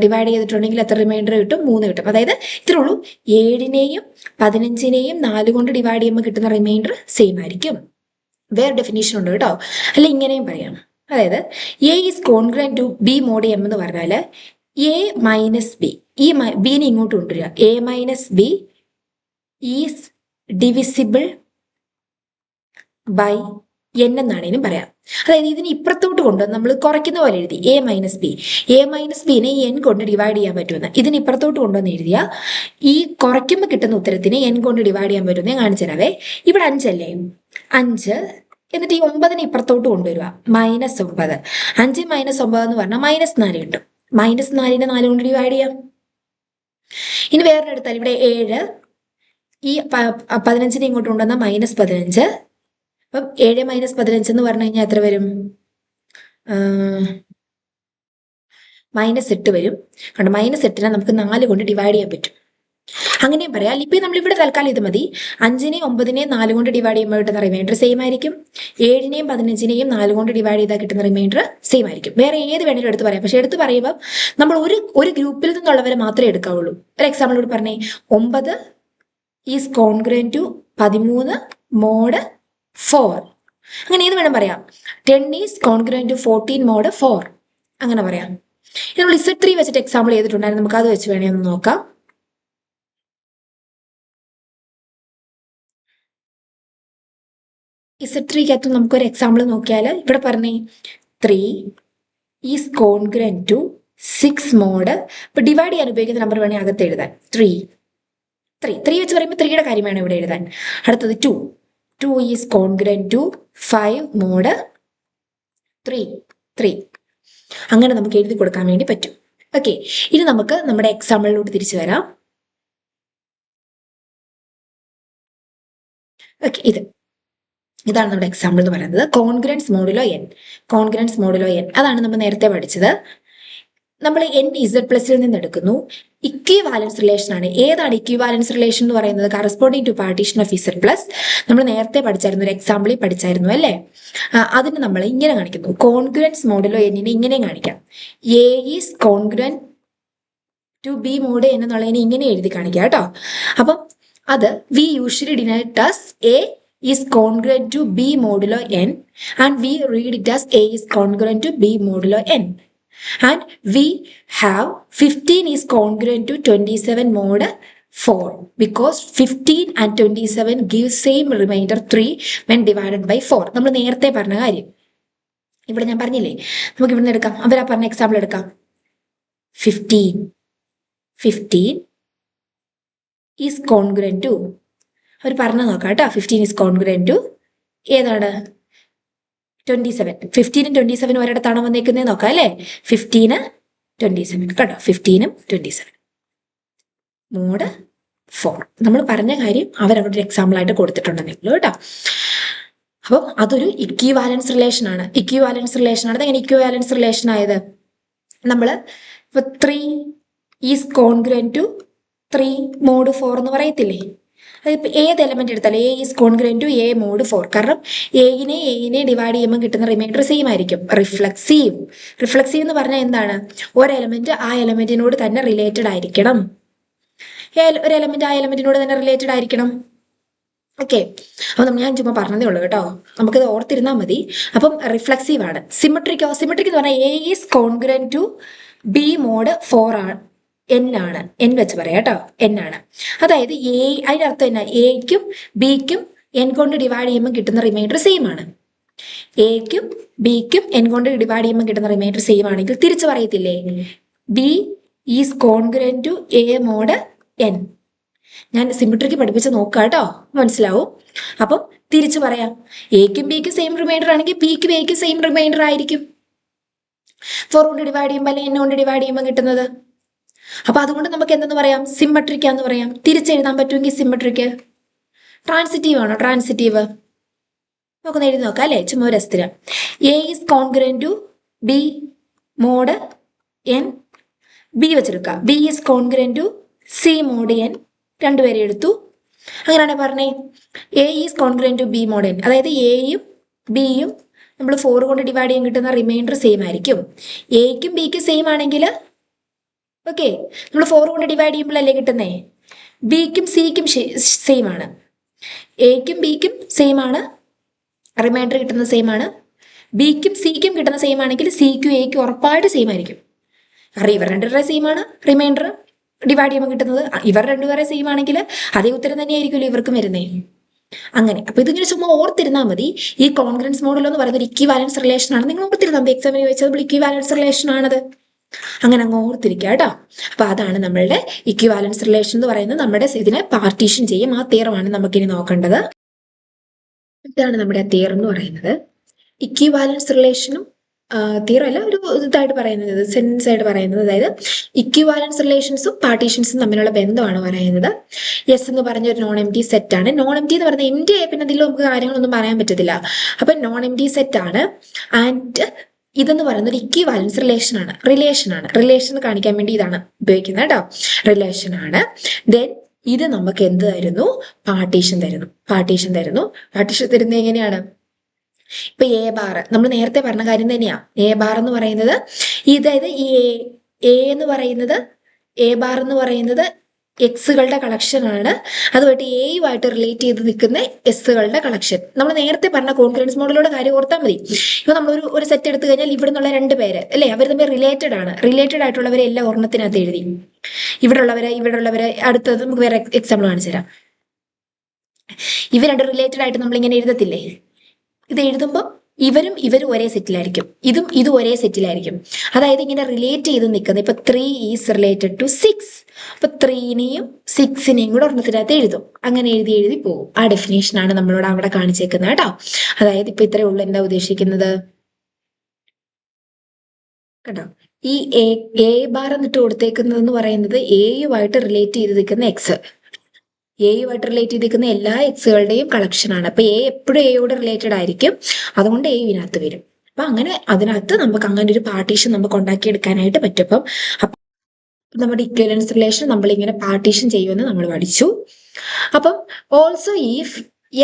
ഡിവൈഡ് ചെയ്തിട്ടുണ്ടെങ്കിൽ എത്ര റിമൈൻഡർ കിട്ടും? 3 കിട്ടും. അതായത് ഇത്രേ ഉള്ളൂ. 7നെയും 15നെയും 4 കൊണ്ട് ഡിവൈഡ് ചെയ്യുമ്പോൾ കിട്ടുന്ന റിമൈൻഡർ സെയിം ആയിരിക്കും. വേറെ ഡെഫിനേഷൻ ഉണ്ട് കേട്ടോ. അല്ല ഇങ്ങനെയും പറയാം. അതായത് A is congruent to B mod M എന്ന് പറഞ്ഞാൽ എ മൈനസ് ബി, ഈ ബിനെ ഇങ്ങോട്ട് കൊണ്ടുവരിക. A minus B is divisible by N എന്നാണേലും പറയാം. അതായത് ഇതിന് ഇപ്പുറത്തോട്ട് കൊണ്ടുവന്ന് നമ്മൾ കുറയ്ക്കുന്ന പോലെ എഴുതി. A minus B, A minus ബിനെ എൻ കൊണ്ട് ഡിവൈഡ് ചെയ്യാൻ പറ്റുമെന്ന് ഇതിന് ഇപ്പുറത്തോട്ട് കൊണ്ടുവന്ന് എഴുതിയ ഈ കുറയ്ക്കുമ്പോൾ കിട്ടുന്ന ഉത്തരത്തിന് എൻ കൊണ്ട് ഡിവൈഡ് ചെയ്യാൻ പറ്റുമെന്ന് ഞാൻ കാണിച്ചു തരാവേ. ഇവിടെ 5 അല്ലേ, 5 എന്നിട്ട് ഈ 9നെ ഇപ്പുറത്തോട്ട് കൊണ്ടുവരിക. -9. 5 - 9 എന്ന് പറഞ്ഞാൽ -4 കിട്ടും. -4നെ 4 കൊണ്ട് ഡിവൈഡ് ചെയ്യാം. ഇനി വേറെ എടുത്താൽ ഇവിടെ 7, ഈ 15നെ ഇങ്ങോട്ട് കൊണ്ടുവന്നാൽ -15. അപ്പം 7 - 15 എന്ന് പറഞ്ഞു കഴിഞ്ഞാൽ എത്ര വരും? -8 വരും. കണ്ടോ, -8നെ നമുക്ക് 4 കൊണ്ട് ഡിവൈഡ് ചെയ്യാൻ പറ്റും. അങ്ങനെയും പറയാം. ഇപ്പം നമ്മൾ ഇവിടെ തൽക്കാലം ഇത് മതി. 5നെയും 9നെയും 4 കൊണ്ട് ഡിവൈഡ് ചെയ്യുമ്പോൾ കിട്ടുന്ന റിമൈൻഡർ സെയിം ആയിരിക്കും. 7നെയും 15നെയും 4 കൊണ്ട് ഡിവൈഡ് ചെയ്താൽ കിട്ടുന്ന റിമൈൻഡർ സെയിം ആയിരിക്കും. വേറെ ഏത് വേണമെങ്കിലും എടുത്ത് പറയാം. പക്ഷെ എടുത്ത് പറയുമ്പോൾ നമ്മൾ ഒരു ഗ്രൂപ്പിൽ നിന്നുള്ളവരെ മാത്രമേ എടുക്കാവുള്ളൂ. ഒരു എക്സാമ്പിൾ കൂടി പറഞ്ഞേ. 9 ഈസ് കോൺഗ്രന്റ് ടു 13 മോഡ് 4. അങ്ങനെ ഏത് വേണം പറയാം. 10 ഈസ് കോൺഗ്രന്റ് ടു 14 മോഡ് 4. അങ്ങനെ പറയാം. നമ്മൾ Z3 വെച്ചിട്ട് എക്സാമ്പിൾ ചെയ്തിട്ടുണ്ടായിരുന്നു. നമുക്ക് അത് വെച്ച് വേണേ ഒന്ന് നോക്കാം. Z3 നമുക്കൊരു എക്സാമ്പിൾ നോക്കിയാൽ ഇവിടെ പറഞ്ഞേ 3 ഈസ് കോൺഗ്രന്റ് ടു 6 മോഡ്. ഇപ്പൊ ഡിവൈഡ് ചെയ്യാൻ ഉപയോഗിക്കുന്ന നമ്പർ വേണേ അകത്ത് എഴുതാൻ. 3 വെച്ച് പറയുമ്പോൾ 3യുടെ കാര്യം വേണം ഇവിടെ എഴുതാൻ. അടുത്തത് 2 ഈസ് കോൺഗ്രന്റ് ടു 5 മോഡ് 3. അങ്ങനെ നമുക്ക് എഴുതി കൊടുക്കാൻ വേണ്ടി പറ്റും. ഓക്കെ, ഇനി നമുക്ക് നമ്മുടെ എക്സാമ്പിളിലോട്ട് തിരിച്ചു വരാം. ഓക്കെ, ഇതാണ് നമ്മുടെ എക്സാമ്പിൾ എന്ന് പറയുന്നത്. Congruence modulo N. Congruence modulo N അതാണ് നമ്മൾ നേരത്തെ പഠിച്ചത്. നമ്മൾ എൻ ഇസഡ് പ്ലസിൽ നിന്ന് എടുക്കുന്നു. ഇക്വിവാലൻസ് റിലേഷൻ ആണ്. ഏതാണ് ഇക്വിവാലൻസ് റിലേഷൻ എന്ന് പറയുന്നത്? Corresponding to partition of Z plus. നമ്മൾ നേരത്തെ പഠിച്ചായിരുന്നു, ഒരു എക്സാമ്പിളിൽ പഠിച്ചായിരുന്നു അല്ലേ? അതിന് നമ്മൾ ഇങ്ങനെ കാണിക്കുന്നു. കോൺഗ്രൻസ് മോഡുലോ എന്നിനെ ഇങ്ങനെയും കാണിക്കാം. A is congruent to B mod n എന്നുള്ളതിനെ ഇങ്ങനെ എഴുതി കാണിക്കാം കേട്ടോ. അപ്പം അത് we usually denote as A is congruent to B modulo n and we read it as A is congruent to B modulo n. And we have 15 is congruent to 27 mod 4 because 15 and 27 give same remainder 3 when divided by 4. നമ്മൾ നേരത്തെ പറഞ്ഞ കാര്യം ഇവിടെ ഞാൻ പറഞ്ഞില്ലേ, നമുക്ക് ഇവിടുന്ന് എടുക്കാം. അവരാ പറഞ്ഞ എക്സാമ്പിൾ എടുക്കാം. 15 is congruent to, അവർ പറഞ്ഞു നോക്കാം കേട്ടോ. 15 is congruent to ഏതാണ്? 27. 15 27 ഒരിടത്താണോ വന്നേക്കുന്നത് നോക്കാം അല്ലേ? 15 27 കേട്ടോ. 15 27 മോഡ് 4 നമ്മൾ പറഞ്ഞ കാര്യം അവരവിടെ ഒരു എക്സാമ്പിൾ ആയിട്ട് കൊടുത്തിട്ടുണ്ടെങ്കിൽ കേട്ടോ. അപ്പം അതൊരു ഇക്വിവാലൻസ് റിലേഷൻ ആണ്. ഇക്വിവാലൻസ് റിലേഷൻ ആണ്. അതെങ്ങനെ ഇക്വിവാലൻസ് റിലേഷൻ ആയത്? നമ്മൾ ഇപ്പൊ 3 ഈസ് കോൺഗ്രൻ ടു 3 മോഡ് 4 എന്ന് പറയത്തില്ലേ? അതിപ്പോൾ ഏത് എലമെന്റ് എടുത്താലും A is congruent to A mod 4. കാരണം എയിനെ ഡിവൈഡ് ചെയ്യുമ്പോൾ കിട്ടുന്ന റിമൈൻഡർ സെയിം ആയിരിക്കും. റിഫ്ലക്സീവ് എന്ന് പറഞ്ഞാൽ എന്താണ്? ഒരു എലമെന്റ് ആ എലമെന്റിനോട് തന്നെ റിലേറ്റഡ് ആയിരിക്കണം. ഒരു എലമെന്റ് ആ എലമെന്റിനോട് തന്നെ റിലേറ്റഡ് ആയിരിക്കണം. ഓക്കെ, അപ്പൊ ഞാൻ ചുമ്മാ പറഞ്ഞതേ ഉള്ളൂ കേട്ടോ, നമുക്കിത് ഓർത്തിരുന്നാൽ മതി. അപ്പം റിഫ്ലക്സീവ് ആണ്. സിമെട്രിക് എന്ന് പറഞ്ഞാൽ A is congruent to B mod 4 ആണ്. എൻ ആണ്, എൻ വെച്ച് പറയാം കേട്ടോ, എൻ ആണ്. അതായത് എ, അതിന്റെ അർത്ഥം എന്നാ? എക്കും ബിക്കും എൻ കൊണ്ട് ഡിവൈഡ് ചെയ്യുമ്പോൾ കിട്ടുന്ന റിമൈൻഡർ സെയിം ആണ്. എക്കും ബിക്കും എൻ കൊണ്ട് ഡിവൈഡ് ചെയ്യുമ്പോൾ കിട്ടുന്ന റിമൈൻഡർ സെയിം ആണെങ്കിൽ തിരിച്ചു പറയത്തില്ലേ? B is congruent to A mod N. ഞാൻ സിമെട്രിക്ക് പഠിപ്പിച്ച് നോക്കാം കേട്ടോ, മനസ്സിലാവും. അപ്പം തിരിച്ചു പറയാം. എക്കും ബിക്കും സെയിം റിമൈൻഡർ ആണെങ്കിൽ ബിക്കും എക്കും സെയിം റിമൈൻഡർ ആയിരിക്കും 4 കൊണ്ട് ഡിവൈഡ് ചെയ്യുമ്പോൾ അല്ലെങ്കിൽ എൻ കൊണ്ട് ഡിവൈഡ് ചെയ്യുമ്പോൾ കിട്ടുന്നത്. അപ്പൊ അതുകൊണ്ട് നമുക്ക് എന്തെന്ന് പറയാം? സിമെട്രിക്കാന്ന് പറയാം. തിരിച്ചെഴുതാൻ പറ്റുമെങ്കിൽ സിമെട്രിക്ക്. ട്രാൻസിറ്റീവ് ആണോ? ട്രാൻസിറ്റീവ് നമുക്കൊന്ന് എഴുതി നോക്കാം അല്ലെ? ചുമ്മാ ഒരു അസ്ഥിരം. A is congruent to B mod N. B വെച്ചെടുക്കാം. B is congruent to C mod N. രണ്ടുപേരെ എടുത്തു. അങ്ങനെയാണെ പറഞ്ഞേ A is congruent to B mod N. അതായത് എയും ബിയും നമ്മൾ 4 കൊണ്ട് ഡിവൈഡ് ചെയ്യാൻ കിട്ടുന്ന റിമൈൻഡർ സെയിം ആയിരിക്കും. എക്കും ബിക്കും സെയിം ആണെങ്കിൽ ഓക്കെ, നമ്മൾ 4 കൊണ്ട് ഡിവൈഡ് ചെയ്യുമ്പോഴല്ലേ കിട്ടുന്നേ? ബിക്കും സിക്കും സെയിം ആണ്. എക്കും ബിക്കും സെയിം ആണ്, റിമൈൻഡർ കിട്ടുന്നത് സെയിം ആണ്. ബിക്കും സിക്കും കിട്ടുന്ന സെയിം ആണെങ്കിൽ സിക്കും എക്കും ഉറപ്പായിട്ട് സെയിം ആയിരിക്കും. കാരണം ഇവർ രണ്ടുപേരുടെ സെയിം ആണ് റിമൈൻഡർ ഡിവൈഡ് ചെയ്യുമ്പോൾ കിട്ടുന്നത്. ഇവർ രണ്ടുപേരെ സെയിം ആണെങ്കിൽ അതേ ഉത്തരം തന്നെയായിരിക്കുമല്ലോ ഇവർക്കും വരുന്നേ. അങ്ങനെ അപ്പൊ ഇതിങ്ങനെ ചുമ്മാ ഓർത്തിരുന്നാൽ മതി. ഈ കോൺഗ്രൻസ് മോഡൽ എന്ന് പറയുന്നത് ഇക്വിവാലൻസ് റിലേഷൻ ആണ്. നിങ്ങൾ ഓർത്തിരുന്നാൽ മതി, എക്സാമിന് ചോദിച്ചത് ഇക്വിവാലൻസ് റിലേഷൻ ആണത്. അങ്ങനെ അങ്ങ് ഓർത്തിരിക്കുക കേട്ടോ. അപ്പൊ അതാണ് നമ്മളുടെ ഇക്വിവാലൻസ് റിലേഷൻ എന്ന് പറയുന്നത്. നമ്മുടെ ഇതിനെ പാർട്ടീഷൻ ചെയ്യും. ആ തിയറമാണ് നമുക്കിനി നോക്കേണ്ടത്. ഇതാണ് നമ്മുടെ ആ തിയറം എന്ന് പറയുന്നത്. ഇക്വിവാലൻസ് റിലേഷനും തിയറം അല്ല, ഒരു ഇതായിട്ട് പറയുന്നത്, സെൻസ് ആയിട്ട് പറയുന്നത്. അതായത് ഇക്വിവാലൻസ് റിലേഷൻസും പാർട്ടീഷൻസും തമ്മിലുള്ള ബന്ധമാണ് പറയുന്നത്. എസ് എന്ന് പറഞ്ഞ ഒരു നോൺ എം ടി സെറ്റ് ആണ്. നോൺ എം ടി എന്ന് പറയുന്നത് എം ടി പിന്നെ അതിൽ നമുക്ക് കാര്യങ്ങളൊന്നും പറയാൻ പറ്റത്തില്ല. അപ്പൊ നോൺ എം ടി സെറ്റ് ആണ്. ആൻഡ് ഇതെന്ന് പറയുന്നത് ഒരു ഇക്വിവാലൻസ് റിലേഷൻ കാണിക്കാൻ വേണ്ടി ഇതാണ് ഉപയോഗിക്കുന്നത് കേട്ടോ. റിലേഷൻ ആണ്. ദെൻ ഇത് നമുക്ക് എന്ത് തരുന്നു? പാർട്ടീഷൻ തരുന്നു. പാർട്ടീഷൻ തരുന്നത് എങ്ങനെയാണ്? ഇപ്പൊ എ ബാർ നമ്മൾ നേരത്തെ പറഞ്ഞ കാര്യം തന്നെയാ. എ ബാർ എന്ന് പറയുന്നത് അതായത് ഈ എ ബാർ എന്ന് പറയുന്നത് എക്സുകളുടെ കളക്ഷൻ ആണ്. അതുമായിട്ട് എയുമായിട്ട് റിലേറ്റ് ചെയ്ത് നിൽക്കുന്ന എസ്സുകളുടെ കളക്ഷൻ. നമ്മൾ നേരത്തെ പറഞ്ഞ കോൺഫിഡൻസ് മോഡലോടെ കാര്യം ഓർത്താൽ മതി. ഇപ്പൊ നമ്മൾ ഒരു സെറ്റ് എടുത്തു കഴിഞ്ഞാൽ ഇവിടെ നിന്നുള്ള 2 പേര് അല്ലെ, അവർ തമ്മിൽ റിലേറ്റഡ് ആണ്. റിലേറ്റഡ് ആയിട്ടുള്ളവരെ എല്ലാം ഒരെണ്ണത്തിനകത്ത് എഴുതി. ഇവിടെ ഉള്ളവരെ അടുത്തത് നമുക്ക് വേറെ എക്സാമ്പിൾ കാണിച്ചു തരാം. ഇവർ 2 റിലേറ്റഡ് ആയിട്ട് നമ്മൾ ഇങ്ങനെ എഴുതത്തില്ലേ? ഇത് എഴുതുമ്പോൾ ഇവരും ഒരേ സെറ്റിലായിരിക്കും, ഇതും ഒരേ സെറ്റിലായിരിക്കും. അതായത് ഇങ്ങനെ റിലേറ്റ് ചെയ്ത് നിൽക്കുന്നത്. ഇപ്പൊ 3 ഈസ് റിലേറ്റഡ് ടു 6. അപ്പൊ 3നെയും 6നെയും കൂടെ ഒരെണ്ണത്തിനകത്ത് എഴുതും. അങ്ങനെ എഴുതി പോകും. ആ ഡെഫിനേഷൻ ആണ് നമ്മളോട് അവിടെ കാണിച്ചേക്കുന്നത് കേട്ടോ. അതായത് ഇപ്പൊ ഇത്രയേ ഉള്ളൂ. എന്താ ഉദ്ദേശിക്കുന്നത് കേട്ടോ? ഈ എ ബാർ എന്നിട്ട് കൊടുത്തേക്കുന്നതെന്ന് പറയുന്നത് എയുമായിട്ട് റിലേറ്റ് ചെയ്ത് നിൽക്കുന്ന എക്സ്. എയുമായിട്ട് റിലേറ്റ് ചെയ്തിരിക്കുന്ന എല്ലാ എക്സുകളുടെയും കളക്ഷനാണ്. അപ്പൊ എ എപ്പോഴും എയോട് റിലേറ്റഡ് ആയിരിക്കും, അതുകൊണ്ട് എ ഇതിനകത്ത് വരും. അപ്പൊ അങ്ങനെ അതിനകത്ത് നമുക്ക് അങ്ങനെ ഒരു പാർട്ടീഷൻ നമുക്ക് ഉണ്ടാക്കിയെടുക്കാനായിട്ട് പറ്റും. അപ്പം നമ്മുടെ ഇക്വലൻസ് റിലേഷൻ നമ്മൾ ഇങ്ങനെ പാർട്ടീഷൻ ചെയ്യുമെന്ന് നമ്മൾ പഠിച്ചു. അപ്പം also if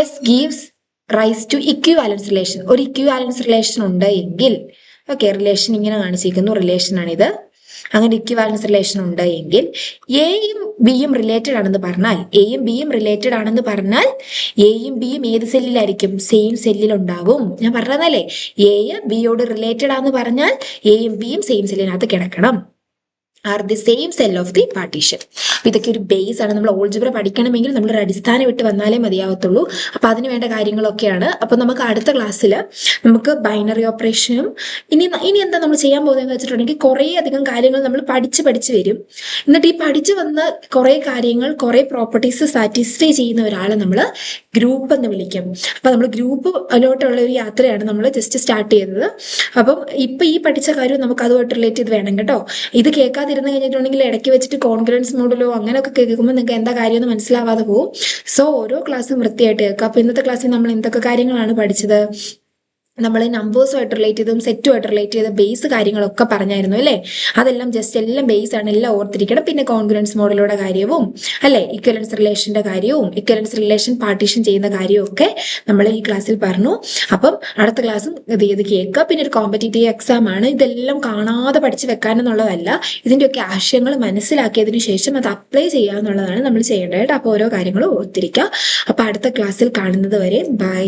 S gives rise to equivalence relation, ഒരു ഇക്വിവാലൻസ് റിലേഷൻ ഉണ്ട് എങ്കിൽ, ഓക്കെ, റിലേഷൻ ഇങ്ങനെ കാണിച്ചിരിക്കുന്നു, റിലേഷൻ ആണിത്. അങ്ങനെ ഇക്വിവാലൻസ് റിലേഷൻ ഉണ്ട് എങ്കിൽ എയും ബിയും റിലേറ്റഡ് ആണെന്ന് പറഞ്ഞാൽ, എയും ബിയും റിലേറ്റഡ് ആണെന്ന് പറഞ്ഞാൽ എയും ബിയും ഏത് സെല്ലിലായിരിക്കും? സെയിം സെല്ലിൽ ഉണ്ടാവും. ഞാൻ പറഞ്ഞതല്ലേ, എ ബിയോട് റിലേറ്റഡ് ആണെന്ന് പറഞ്ഞാൽ എയും ബിയും സെയിം സെല്ലിനകത്ത് കിടക്കണം. Are the same cell of the partition. അപ്പൊ ഇതൊക്കെ ഒരു ബേസ് ആണ്. നമ്മൾ ഓൾജിബ്ര പഠിക്കണമെങ്കിൽ നമ്മൾ ഒരു അടിസ്ഥാനം വിട്ട് വന്നാലേ മതിയാവത്തുള്ളൂ. അപ്പൊ അതിന് വേണ്ട കാര്യങ്ങളൊക്കെയാണ്. അപ്പൊ നമുക്ക് അടുത്ത ക്ലാസ്സിൽ നമുക്ക് ബൈനറി ഓപ്പറേഷനും ഇനി എന്താ നമ്മൾ ചെയ്യാൻ പോകുന്നതെന്ന് വെച്ചിട്ടുണ്ടെങ്കിൽ കുറേ അധികം കാര്യങ്ങൾ നമ്മൾ പഠിച്ച് വരും. എന്നിട്ട് ഈ പഠിച്ചു വന്ന കുറേ കാര്യങ്ങൾ, കുറേ പ്രോപ്പർട്ടീസ് സാറ്റിസ്ഫൈ ചെയ്യുന്ന ഒരാളെ നമ്മൾ ഗ്രൂപ്പ് എന്ന് വിളിക്കും. അപ്പൊ നമ്മൾ ഗ്രൂപ്പിലോട്ടുള്ള ഒരു യാത്രയാണ് നമ്മൾ ജസ്റ്റ് സ്റ്റാർട്ട് ചെയ്തത്. അപ്പം ഇപ്പൊ ഈ പഠിച്ച കാര്യം നമുക്ക് അതുമായിട്ട് റിലേറ്റ് ചെയ്ത് വേണം കേട്ടോ. ഇത് കേൾക്കാതിരുന്ന് കഴിഞ്ഞിട്ടുണ്ടെങ്കിൽ ഇടയ്ക്ക് വെച്ചിട്ട് കോൺഫിഡൻസ് മോഡിലോ അങ്ങനെയൊക്കെ കേൾക്കുമ്പോൾ നിങ്ങൾക്ക് എന്താ കാര്യമെന്ന് മനസ്സിലാവാതെ പോകും. സോ ഓരോ ക്ലാസ്സും വൃത്തിയായിട്ട് കേൾക്കുക. അപ്പൊ ഇന്നത്തെ ക്ലാസ്സിൽ നമ്മൾ എന്തൊക്കെ കാര്യങ്ങളാണ് പഠിച്ചത്? നമ്മൾ നമ്പേഴ്സുമായിട്ട് റിലേറ്റ് ചെയ്തും സെറ്റുമായിട്ട് റിലേറ്റ് ചെയ്ത ബേസ് കാര്യങ്ങളൊക്കെ പറഞ്ഞായിരുന്നു അല്ലേ? അതെല്ലാം ജസ്റ്റ് എല്ലാം ബേസ് ആണ്, എല്ലാം ഓർത്തിരിക്കണം. പിന്നെ കോൺഫിഡൻസ് മോഡലുടെ കാര്യവും അല്ലെ, ഇക്വലൻസ് റിലേഷന്റെ കാര്യവും ഇക്വലൻസ് റിലേഷൻ പാർട്ടീഷൻ ചെയ്യുന്ന കാര്യവും ഒക്കെ നമ്മൾ ഈ ക്ലാസ്സിൽ പറഞ്ഞു. അപ്പം അടുത്ത ക്ലാസ്സും ഇത് കേൾക്കുക. പിന്നെ ഒരു കോമ്പറ്റേറ്റീവ് എക്സാം ആണ്. ഇതെല്ലാം കാണാതെ പഠിച്ചു വെക്കാനെന്നുള്ളതല്ല, ഇതിന്റെയൊക്കെ ആശയങ്ങൾ മനസ്സിലാക്കിയതിനു ശേഷം അത് അപ്ലൈ ചെയ്യുക എന്നുള്ളതാണ് നമ്മൾ ചെയ്യേണ്ടത്. അപ്പോൾ ഓരോ കാര്യങ്ങളും ഓർത്തിരിക്കുക. അപ്പൊ അടുത്ത ക്ലാസ്സിൽ കാണുന്നത് വരെ ബൈ.